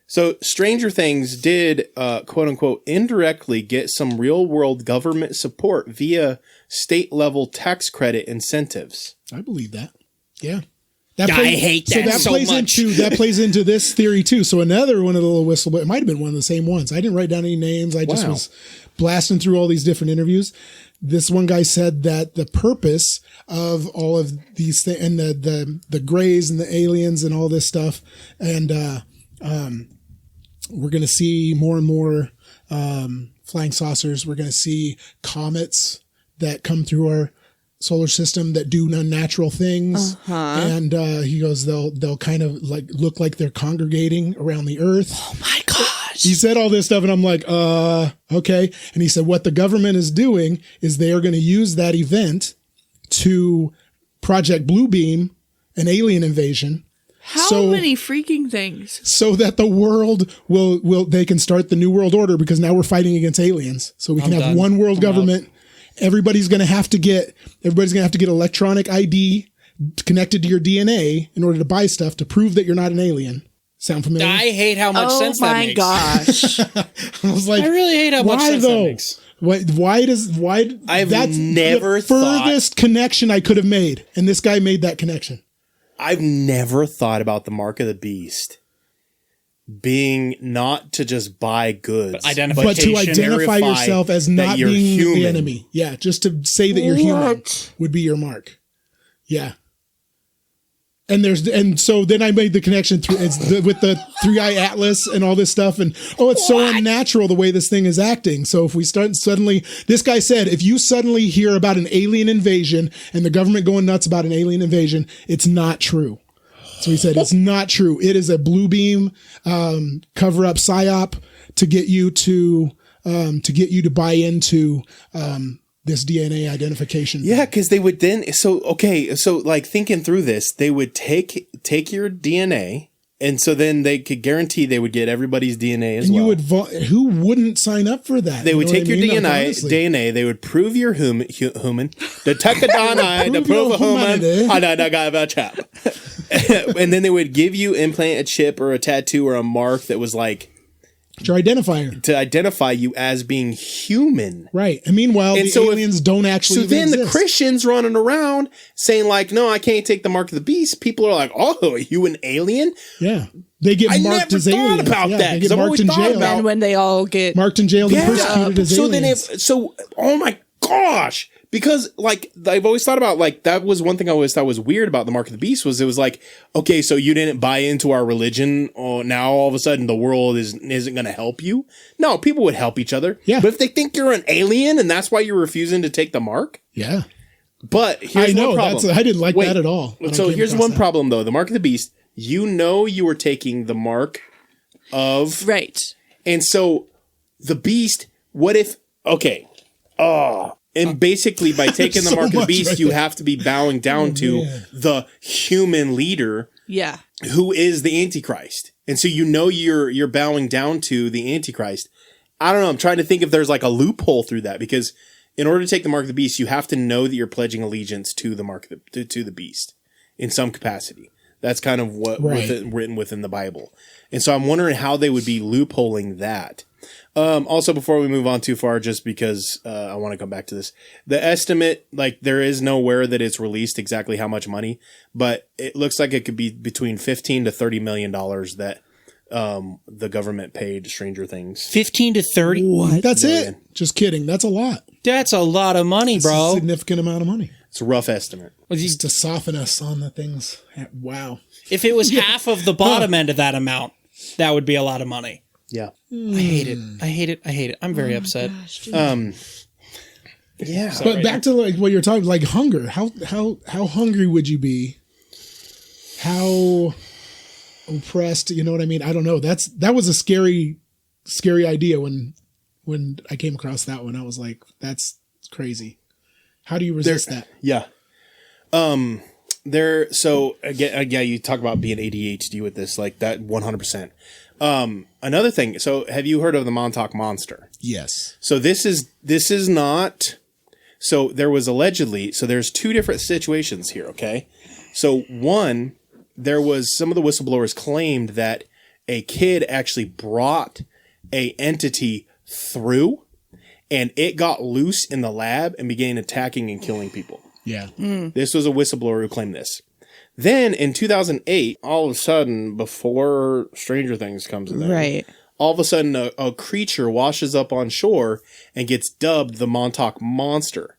So Stranger Things did, quote unquote, indirectly get some real world government support via state level tax credit incentives. I believe that. Yeah. I hate that so plays much. That plays into this theory too. So another one of the little whistleblower, it might have been one of the same ones. I didn't write down any names. I just was blasting through all these different interviews. This one guy said that the purpose of all of these things and the grays and the aliens and all this stuff, and we're going to see more and more flying saucers. We're going to see comets that come through our solar system that do unnatural things. And he goes, they'll kind of like look like they're congregating around the earth. Oh my gosh. He said all this stuff and I'm like, okay. And he said, what the government is doing is they are going to use that event to Project Bluebeam, an alien invasion. How many freaking things? So that the world they can start the new world order because now we're fighting against aliens. So we can have one world government. Everybody's going to have to get electronic ID connected to your DNA in order to buy stuff to prove that you're not an alien. Sound familiar? I hate how much sense that makes. Oh my gosh. I was like, I really hate how much sense that makes. I've that's never the furthest connection I could have made. And this guy made that connection. I've never thought about the mark of the beast being not to just buy goods, but to identify yourself as not being human. The enemy. Yeah, just to say that you're human would be your mark. Yeah. And so then I made the connection with the 3-Eye Atlas and all this stuff. And it's so unnatural the way this thing is acting. So if we start suddenly, this guy said, if you suddenly hear about an alien invasion and the government going nuts about an alien invasion, it's not true. So he said, it's not true. It is a Bluebeam cover up psyop to get you to buy into this DNA identification. Yeah, because they would then. So like thinking through this, they would take your DNA, and so then they could guarantee they would get everybody's DNA as well. Who wouldn't sign up for that? They would take your DNA. They would prove you're human. The Tekadana, the prove a human. Chap. And then they would give you implant a chip or a tattoo or a mark that was like your identifier to identify you as being human. Right. And meanwhile, aliens don't actually exist. The Christians running around saying like, no, I can't take the mark of the beast. People are like, oh, are you an alien? Yeah. They get marked as aliens. About that. They get marked in jail. And when they all get marked in jail and persecuted as aliens. oh my gosh. Because, like, I've always thought about, like, that was one thing I always thought was weird about the Mark of the Beast was it was like, okay, so you didn't buy into our religion, or now all of a sudden the world isn't going to help you? No, people would help each other. Yeah. But if they think you're an alien and that's why you're refusing to take the mark? Yeah. But here's one problem. I didn't like that at all. So here's one problem, though. The Mark of the Beast, you were taking the mark of... Right. And so the beast, what if... Okay. And basically, by taking the So mark of the much beast, right you there. have to be bowing down to the human leader Yeah. who is the Antichrist. And so you're bowing down to the Antichrist. I don't know. I'm trying to think if there's like a loophole through that, because in order to take the mark of the beast, you have to know that you're pledging allegiance to the mark of to the beast in some capacity. That's kind of what written within the Bible. And so I'm wondering how they would be loopholing that. Also, before we move on too far, just because I want to come back to this, the estimate, like there is nowhere that it's released exactly how much money, but it looks like it could be between $15 to $30 million that the government paid Stranger Things. 15 to 30? What? That's it. Just kidding. That's a lot. That's a lot of money, It's a bro. significant amount of money. It's a rough estimate. Just to soften us on the things. Wow. If it was half of the bottom end of that amount, that would be a lot of money. Yeah. I hate it. I'm very upset. Yeah. But back to like what you're talking, like hunger. How hungry would you be? How oppressed? You know what I mean? I don't know. That was a scary idea when I came across that one. I was like, that's crazy. How do you resist that? Yeah. So again, you talk about being ADHD with this, like that 100%. Another thing. So have you heard of the Montauk Monster? Yes. So this is not, so there was allegedly, so there's two different situations here. Okay. So one, there was some of the whistleblowers claimed that a kid actually brought a entity through and it got loose in the lab and began attacking and killing people. Yeah. This was a whistleblower who claimed this. Then in 2008, all of a sudden, before Stranger Things comes in there, Right. all of a sudden a creature washes up on shore and gets dubbed the Montauk Monster.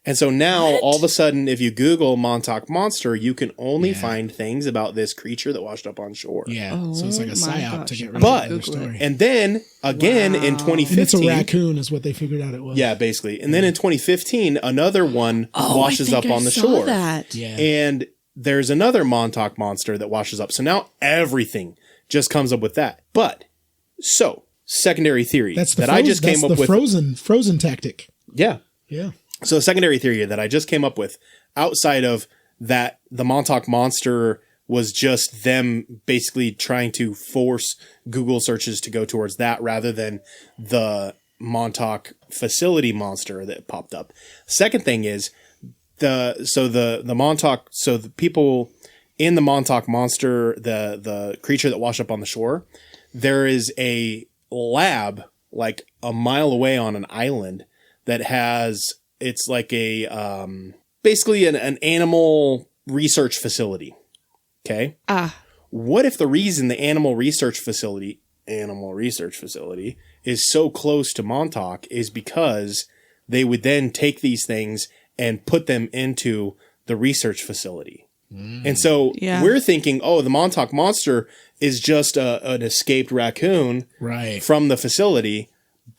And so now, all of a sudden, if you Google Montauk Monster, you can only find things about this creature that washed up on shore. Yeah. So it's like a psyop to get rid But- of their story. And then, again, in And 2015... it's a raccoon is what they figured out it was. Yeah, basically. And then in 2015, another one washes up on the shore. That. Yeah. And there's another Montauk Monster that washes up. So now everything just comes up with that. But, so, secondary theory That's the that I just came up with. frozen tactic. Yeah. Yeah. So a secondary theory that I just came up with outside of that, the Montauk Monster was just them basically trying to force Google searches to go towards that rather than the Montauk facility monster that popped up. Second thing is the Montauk, so the people in the Montauk Monster, the creature that washed up on the shore, there is a lab like a mile away on an island that has, it's like a basically an animal research facility. Okay. What if the reason the animal research facility is so close to Montauk is because they would then take these things and put them into the research facility. And so we're thinking, oh, the Montauk Monster is just an escaped raccoon from the facility,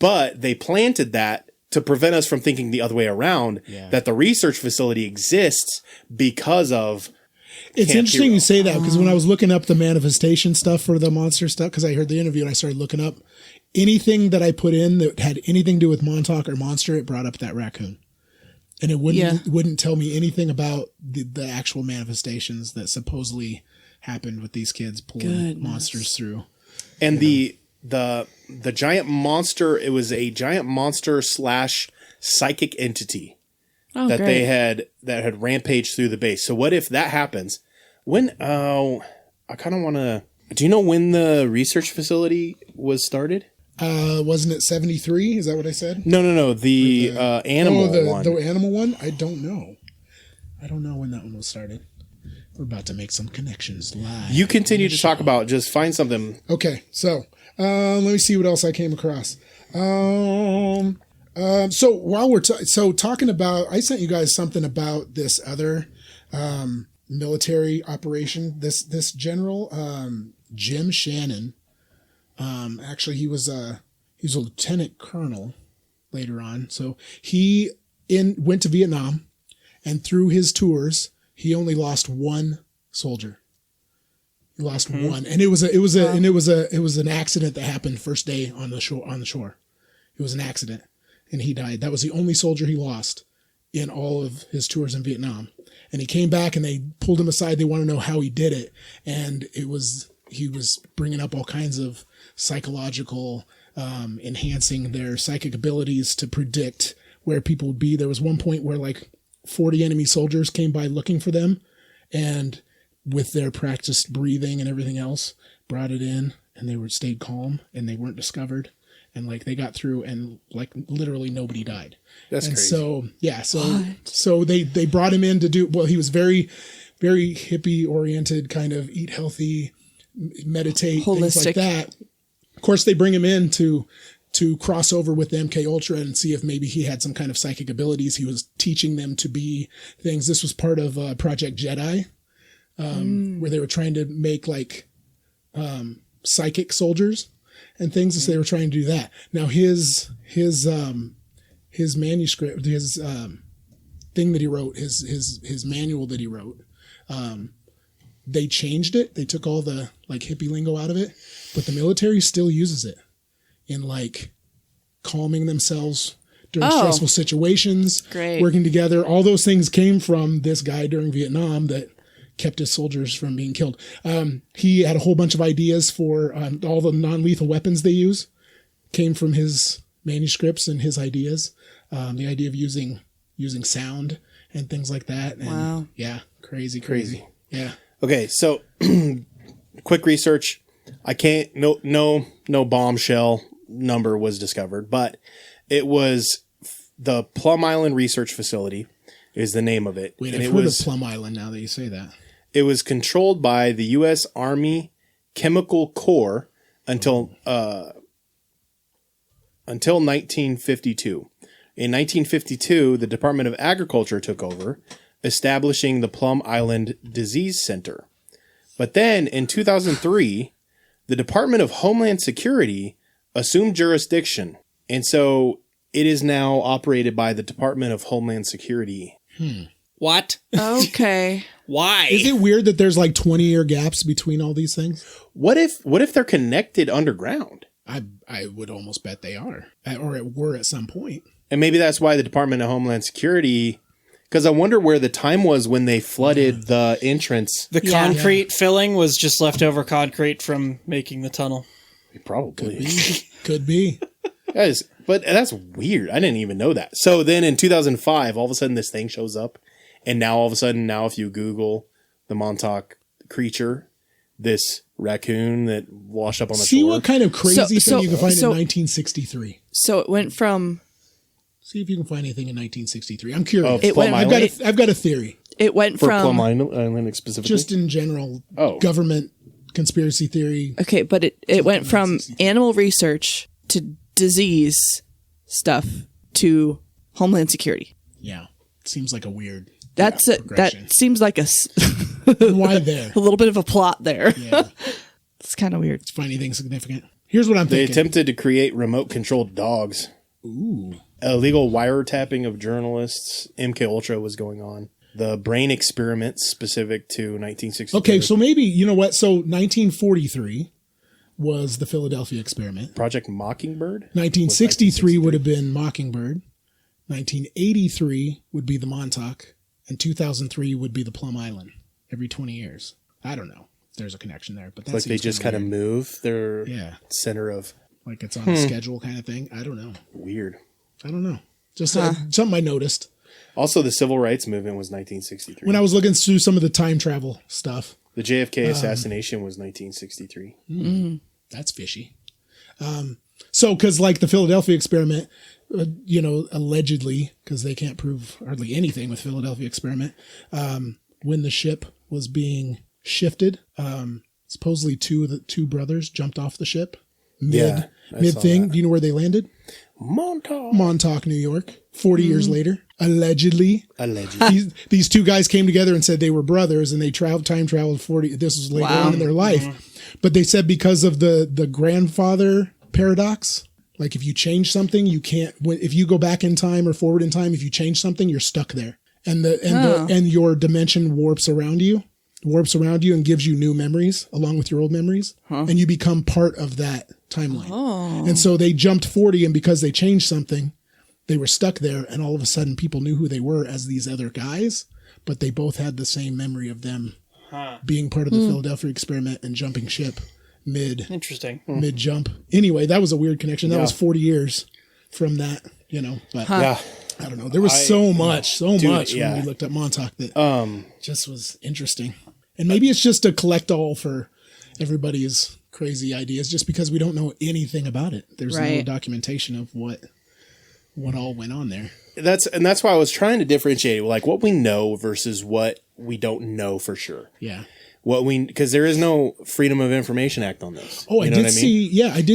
but they planted that to prevent us from thinking the other way around, that the research facility exists because of It's Camp interesting Hero. you say that because when I was looking up the manifestation stuff for the monster stuff, because I heard the interview and I started looking up anything that I put in that had anything to do with Montauk or monster, it brought up that raccoon. And it wouldn't tell me anything about the actual manifestations that supposedly happened with these kids pulling monsters through. And the giant monster, it was a giant monster / psychic entity they had rampaged through the base. So what if that happens? I kind of want to, do you know when the research facility was started? Wasn't it 73? Is that what I said? No. The animal one. The animal one? I don't know. I don't know when that one was started. We're about to make some connections live. You continue to talk about, just find something. Okay, so let me see what else I came across. So while we're talking about, I sent you guys something about this other military operation. This general Jim Shannon. Actually, he was a lieutenant colonel later on. So he went to Vietnam, and through his tours, he only lost one soldier. He lost one, and it was an accident that happened first day on the shore. It was an accident, and he died. That was the only soldier he lost in all of his tours in Vietnam. And he came back, and they pulled him aside. They want to know how he did it, and he was bringing up all kinds of psychological, enhancing their psychic abilities to predict where people would be. There was one point where like 40 enemy soldiers came by looking for them, and with their practiced breathing and everything else, brought it in, and they stayed calm, and they weren't discovered. And like they got through, and like literally nobody died. That's and crazy. So yeah, so they brought him in to do. Well, he was very, very hippie oriented, kind of eat healthy, meditate, Holistic. things like that. Of course, they bring him in to cross over with the MK Ultra and see if maybe he had some kind of psychic abilities. He was teaching them to be things. This was part of Project Jedi, where they were trying to make like psychic soldiers and things. So they were trying to do that. Now his manuscript, his thing that he wrote, his manual that he wrote, they changed it. They took all the like hippie lingo out of it, but the military still uses it in like calming themselves during stressful situations, working together. All those things came from this guy during Vietnam that kept his soldiers from being killed. He had a whole bunch of ideas for all the non-lethal weapons they use, came from his manuscripts and his ideas. The idea of using sound and things like that. And wow. Yeah. Crazy. Yeah. Okay, so quick research. I can't. No bombshell number was discovered, but it was the Plum Island Research Facility is the name of it. Wait, and I've heard of Plum Island now that you say that. It was controlled by the U.S. Army Chemical Corps until 1952. In 1952, the Department of Agriculture took over, establishing the Plum Island Disease Center. But then in 2003, the Department of Homeland Security assumed jurisdiction. And so it is now operated by the Department of Homeland Security. What? Okay. Why? Is it weird that there's like 20-year gaps between all these things? What if they're connected underground? I would almost bet they are, or it were at some point. And maybe that's why the Department of Homeland Security, because I wonder where the time was when they flooded the entrance. The concrete filling was just leftover concrete from making the tunnel. Probably. Could be. But that's weird. I didn't even know that. So then in 2005, all of a sudden this thing shows up. And now all of a sudden, if you Google the Montauk creature, this raccoon that washed up on the shore. See what kind of crazy So- thing you can find so- in 1963. So it went from See if you can find anything in 1963. I'm curious. It went- I've got a theory. it went For from Plum Island specifically? Just in general, Oh. government conspiracy theory. okay, but it went from animal research to disease stuff to Homeland Security. Yeah, seems like a weird. That progression. seems like Why there? a little bit of a plot there. Yeah. It's kind of weird. Find anything significant? Here's what I'm They thinking. attempted to create remote-controlled dogs. Ooh. Illegal wiretapping of journalists. MK Ultra was going on. The brain experiments specific to 1963. Okay, so maybe you know what? So 1943 was the Philadelphia experiment. Project Mockingbird? 1963 would have been Mockingbird. 1983 would be the Montauk, and 2003 would be the Plum Island. Every 20 years. I don't know. There's a connection there, but that's Like they just kind of move their center of like it's on a schedule kind of thing. I don't know. weird. I don't know. Just something I noticed Also, the civil rights movement was 1963. when I was looking through some of the time travel stuff. The JFK assassination was 1963. That's fishy. So, because like the Philadelphia experiment, allegedly, because they can't prove hardly anything with Philadelphia experiment, when the ship was being shifted, supposedly two brothers jumped off the ship Yeah, I mid saw thing. that. Do you know where they landed? Montauk, New York. 40 years later, allegedly. These two guys came together and said they were brothers, and they time traveled 40. This was later on in their life, but they said because of the grandfather paradox, like if you change something, you can't. If you go back in time or forward in time, if you change something, you're stuck there, and your dimension warps around you and gives you new memories along with your old memories, and you become part of that timeline. And so they jumped 40, and because they changed something, they were stuck there, and all of a sudden people knew who they were as these other guys, but they both had the same memory of them being part of the Philadelphia experiment and jumping ship mid jump. Anyway, that was a weird connection. That was 40 years from that, but I don't know. There was so much when we looked at Montauk that just was interesting. And maybe it's just a collect-all for everybody's crazy ideas just because we don't know anything about it. There's no documentation of what all went on there. That's why I was trying to differentiate like what we know versus what we don't know for sure. Yeah. Because there is no Freedom of Information Act on this. Oh, I did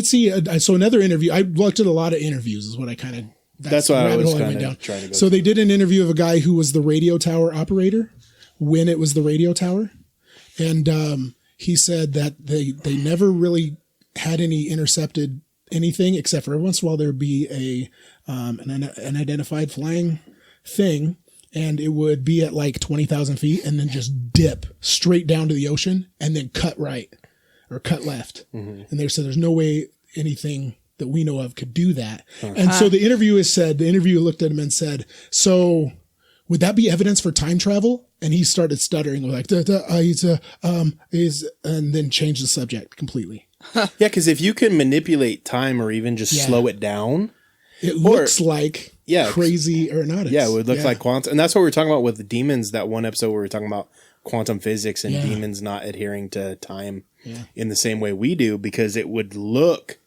see. So another interview. I looked at a lot of interviews. Is what I kind of. That's why I was kind of trying to go. So they did an interview of a guy who was the radio tower operator when it was the radio tower, and he said that they never really had any intercepted anything except for every once in a while there would be an unidentified flying thing. And it would be at like 20,000 feet and then just dip straight down to the ocean and then cut right or cut left. And they said there's no way anything that we know of could do that. And so the interviewer looked at him and said, so would that be evidence for time travel? And he started stuttering like, and then changed the subject completely. Yeah, because if you can manipulate time or even just slow it down. It looks like crazy aeronautics. Yeah, it would look like quantum. And that's what we were talking about with the demons, that one episode where we were talking about quantum physics and demons not adhering to time in the same way we do, because it would look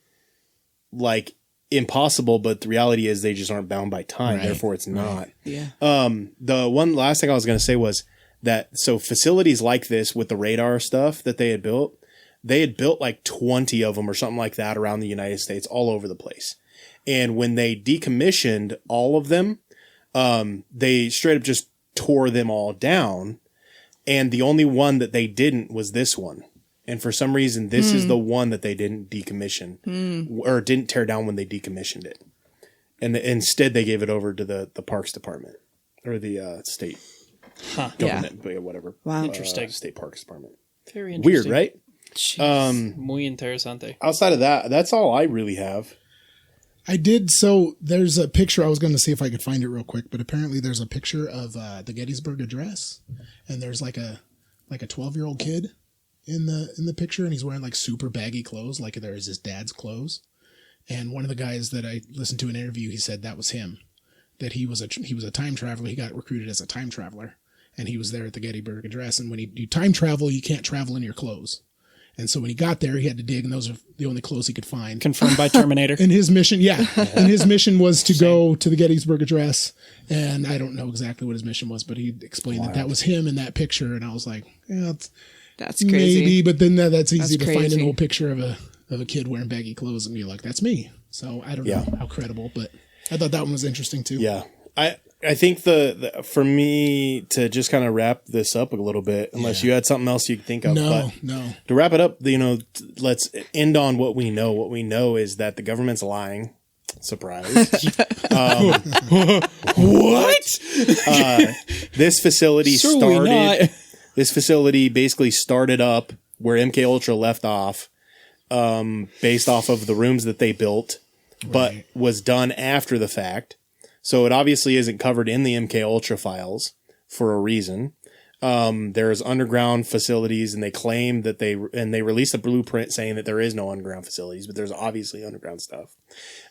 like impossible, but the reality is they just aren't bound by time. Therefore, it's not. Yeah. The one last thing I was going to say was that facilities like this with the radar stuff that they had built like 20 of them or something like that around the United States, all over the place. And when they decommissioned all of them, they straight up just tore them all down. And the only one that they didn't was this one. And for some reason, this is the one that they didn't decommission or didn't tear down when they decommissioned it. And instead, they gave it over to the Parks Department or the state government, whatever. Wow. Interesting. State Parks Department. Very interesting. Weird, right? Muy interesante. Outside of that, that's all I really have. I did. So there's a picture. I was going to see if I could find it real quick, but apparently there's a picture of the Gettysburg Address, and there's like a 12-year-old kid in the picture, and he's wearing like super baggy clothes, like there is his dad's clothes. And one of the guys that I listened to an interview, he said that was him, that he was a time traveler. He got recruited as a time traveler, and he was there at the Gettysburg Address. And when you time travel, you can't travel in your clothes. And so when he got there, he had to dig, and those are the only clothes he could find. Confirmed by Terminator. And his mission, and his mission was to go to the Gettysburg Address. And I don't know exactly what his mission was, but he explained that was him in that picture. And I was like, yeah, that's crazy. Maybe, but then that's easy to crazy. find an old picture of a kid wearing baggy clothes and be like, that's me. So I don't know how credible, but I thought that one was interesting too. Yeah. I think the for me to just kind of wrap this up a little bit, unless you had something else you could think of. No. To wrap it up, let's end on what we know. What we know is that the government's lying. Surprise. What? This facility This facility basically started up where MK Ultra left off, based off of the rooms that they built, but was done after the fact. So it obviously isn't covered in the MK Ultra files for a reason. There's underground facilities, and they claim that they released a blueprint saying that there is no underground facilities, but there's obviously underground stuff.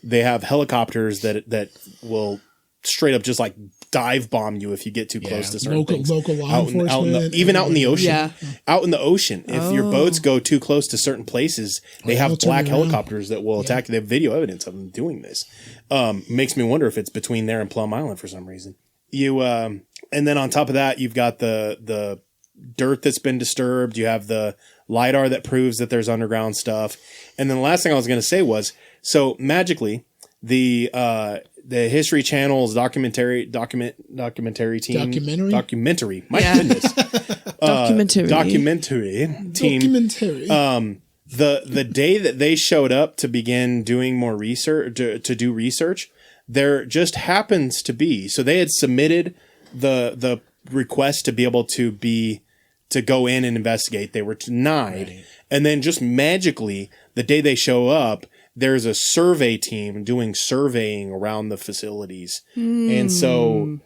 They have helicopters that will straight up just like dive bomb you if you get too close to certain things. Local law enforcement. Even out in the ocean. Yeah. Out in the ocean. If your boats go too close to certain places, they have black helicopters that will attack. They have video evidence of them doing this. Makes me wonder if it's between there and Plum Island for some reason. And then on top of that, you've got the dirt that's been disturbed. You have the LiDAR that proves that there's underground stuff. And then the last thing I was going to say was, so magically, the History Channel's documentary team. Documentary. My Yeah. goodness. Documentary team. Documentary. The day that they showed up to begin doing more research, to do research, there just happens to be, so they had submitted the request to be able to go in and investigate. They were denied. Right. And then just magically, the day they show up, there's a survey team doing surveying around the facilities. And so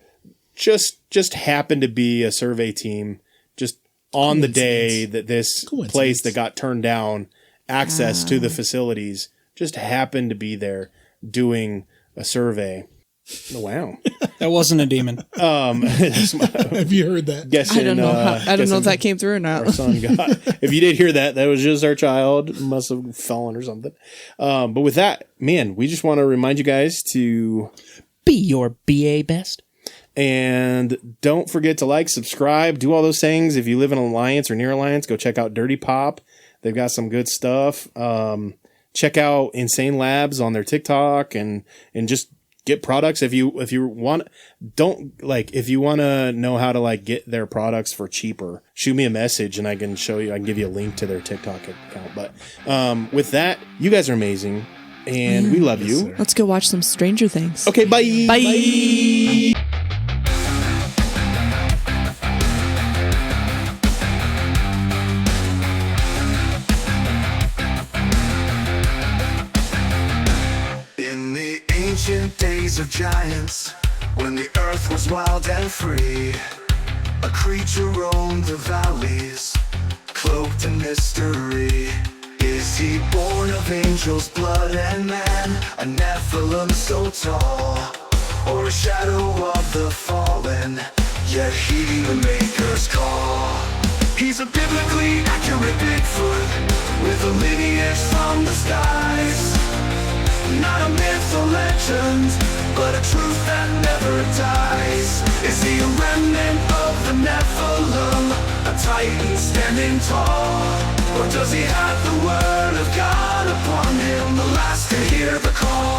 just happened to be a survey team just on the day that this place that got turned down, access to the facilities, just happened to be there doing a survey. Oh, wow. That wasn't a demon. Have you heard that? Guessing, I don't know. I don't know if that came through or not. Our son got, if you did hear that, that was just our child. Must have fallen or something. But with that, man, we just want to remind you guys to be your BA best. And don't forget to like, subscribe, do all those things. If you live in Alliance or near Alliance, go check out Dirty Pop. They've got some good stuff. Check out Insane Labs on their TikTok and just get products. If you want to know how to like get their products for cheaper, shoot me a message and I can show you. I can give you a link to their TikTok account. But with that, you guys are amazing and we love you. Sir. Let's go watch some Stranger Things. Okay, bye. Bye. In the ancient days of giants, when the earth was wild and free, a creature roamed the valleys, cloaked in mystery. Is he born of angels' blood and man, a Nephilim so tall, or a shadow of the fallen, yet heeding the Maker's call? He's a biblically accurate Bigfoot, with a lineage from the skies. Not a myth or legend, but a truth that never dies. Is he a remnant of the Nephilim, a titan standing tall? Or does he have the word of God upon him, the last to hear the call?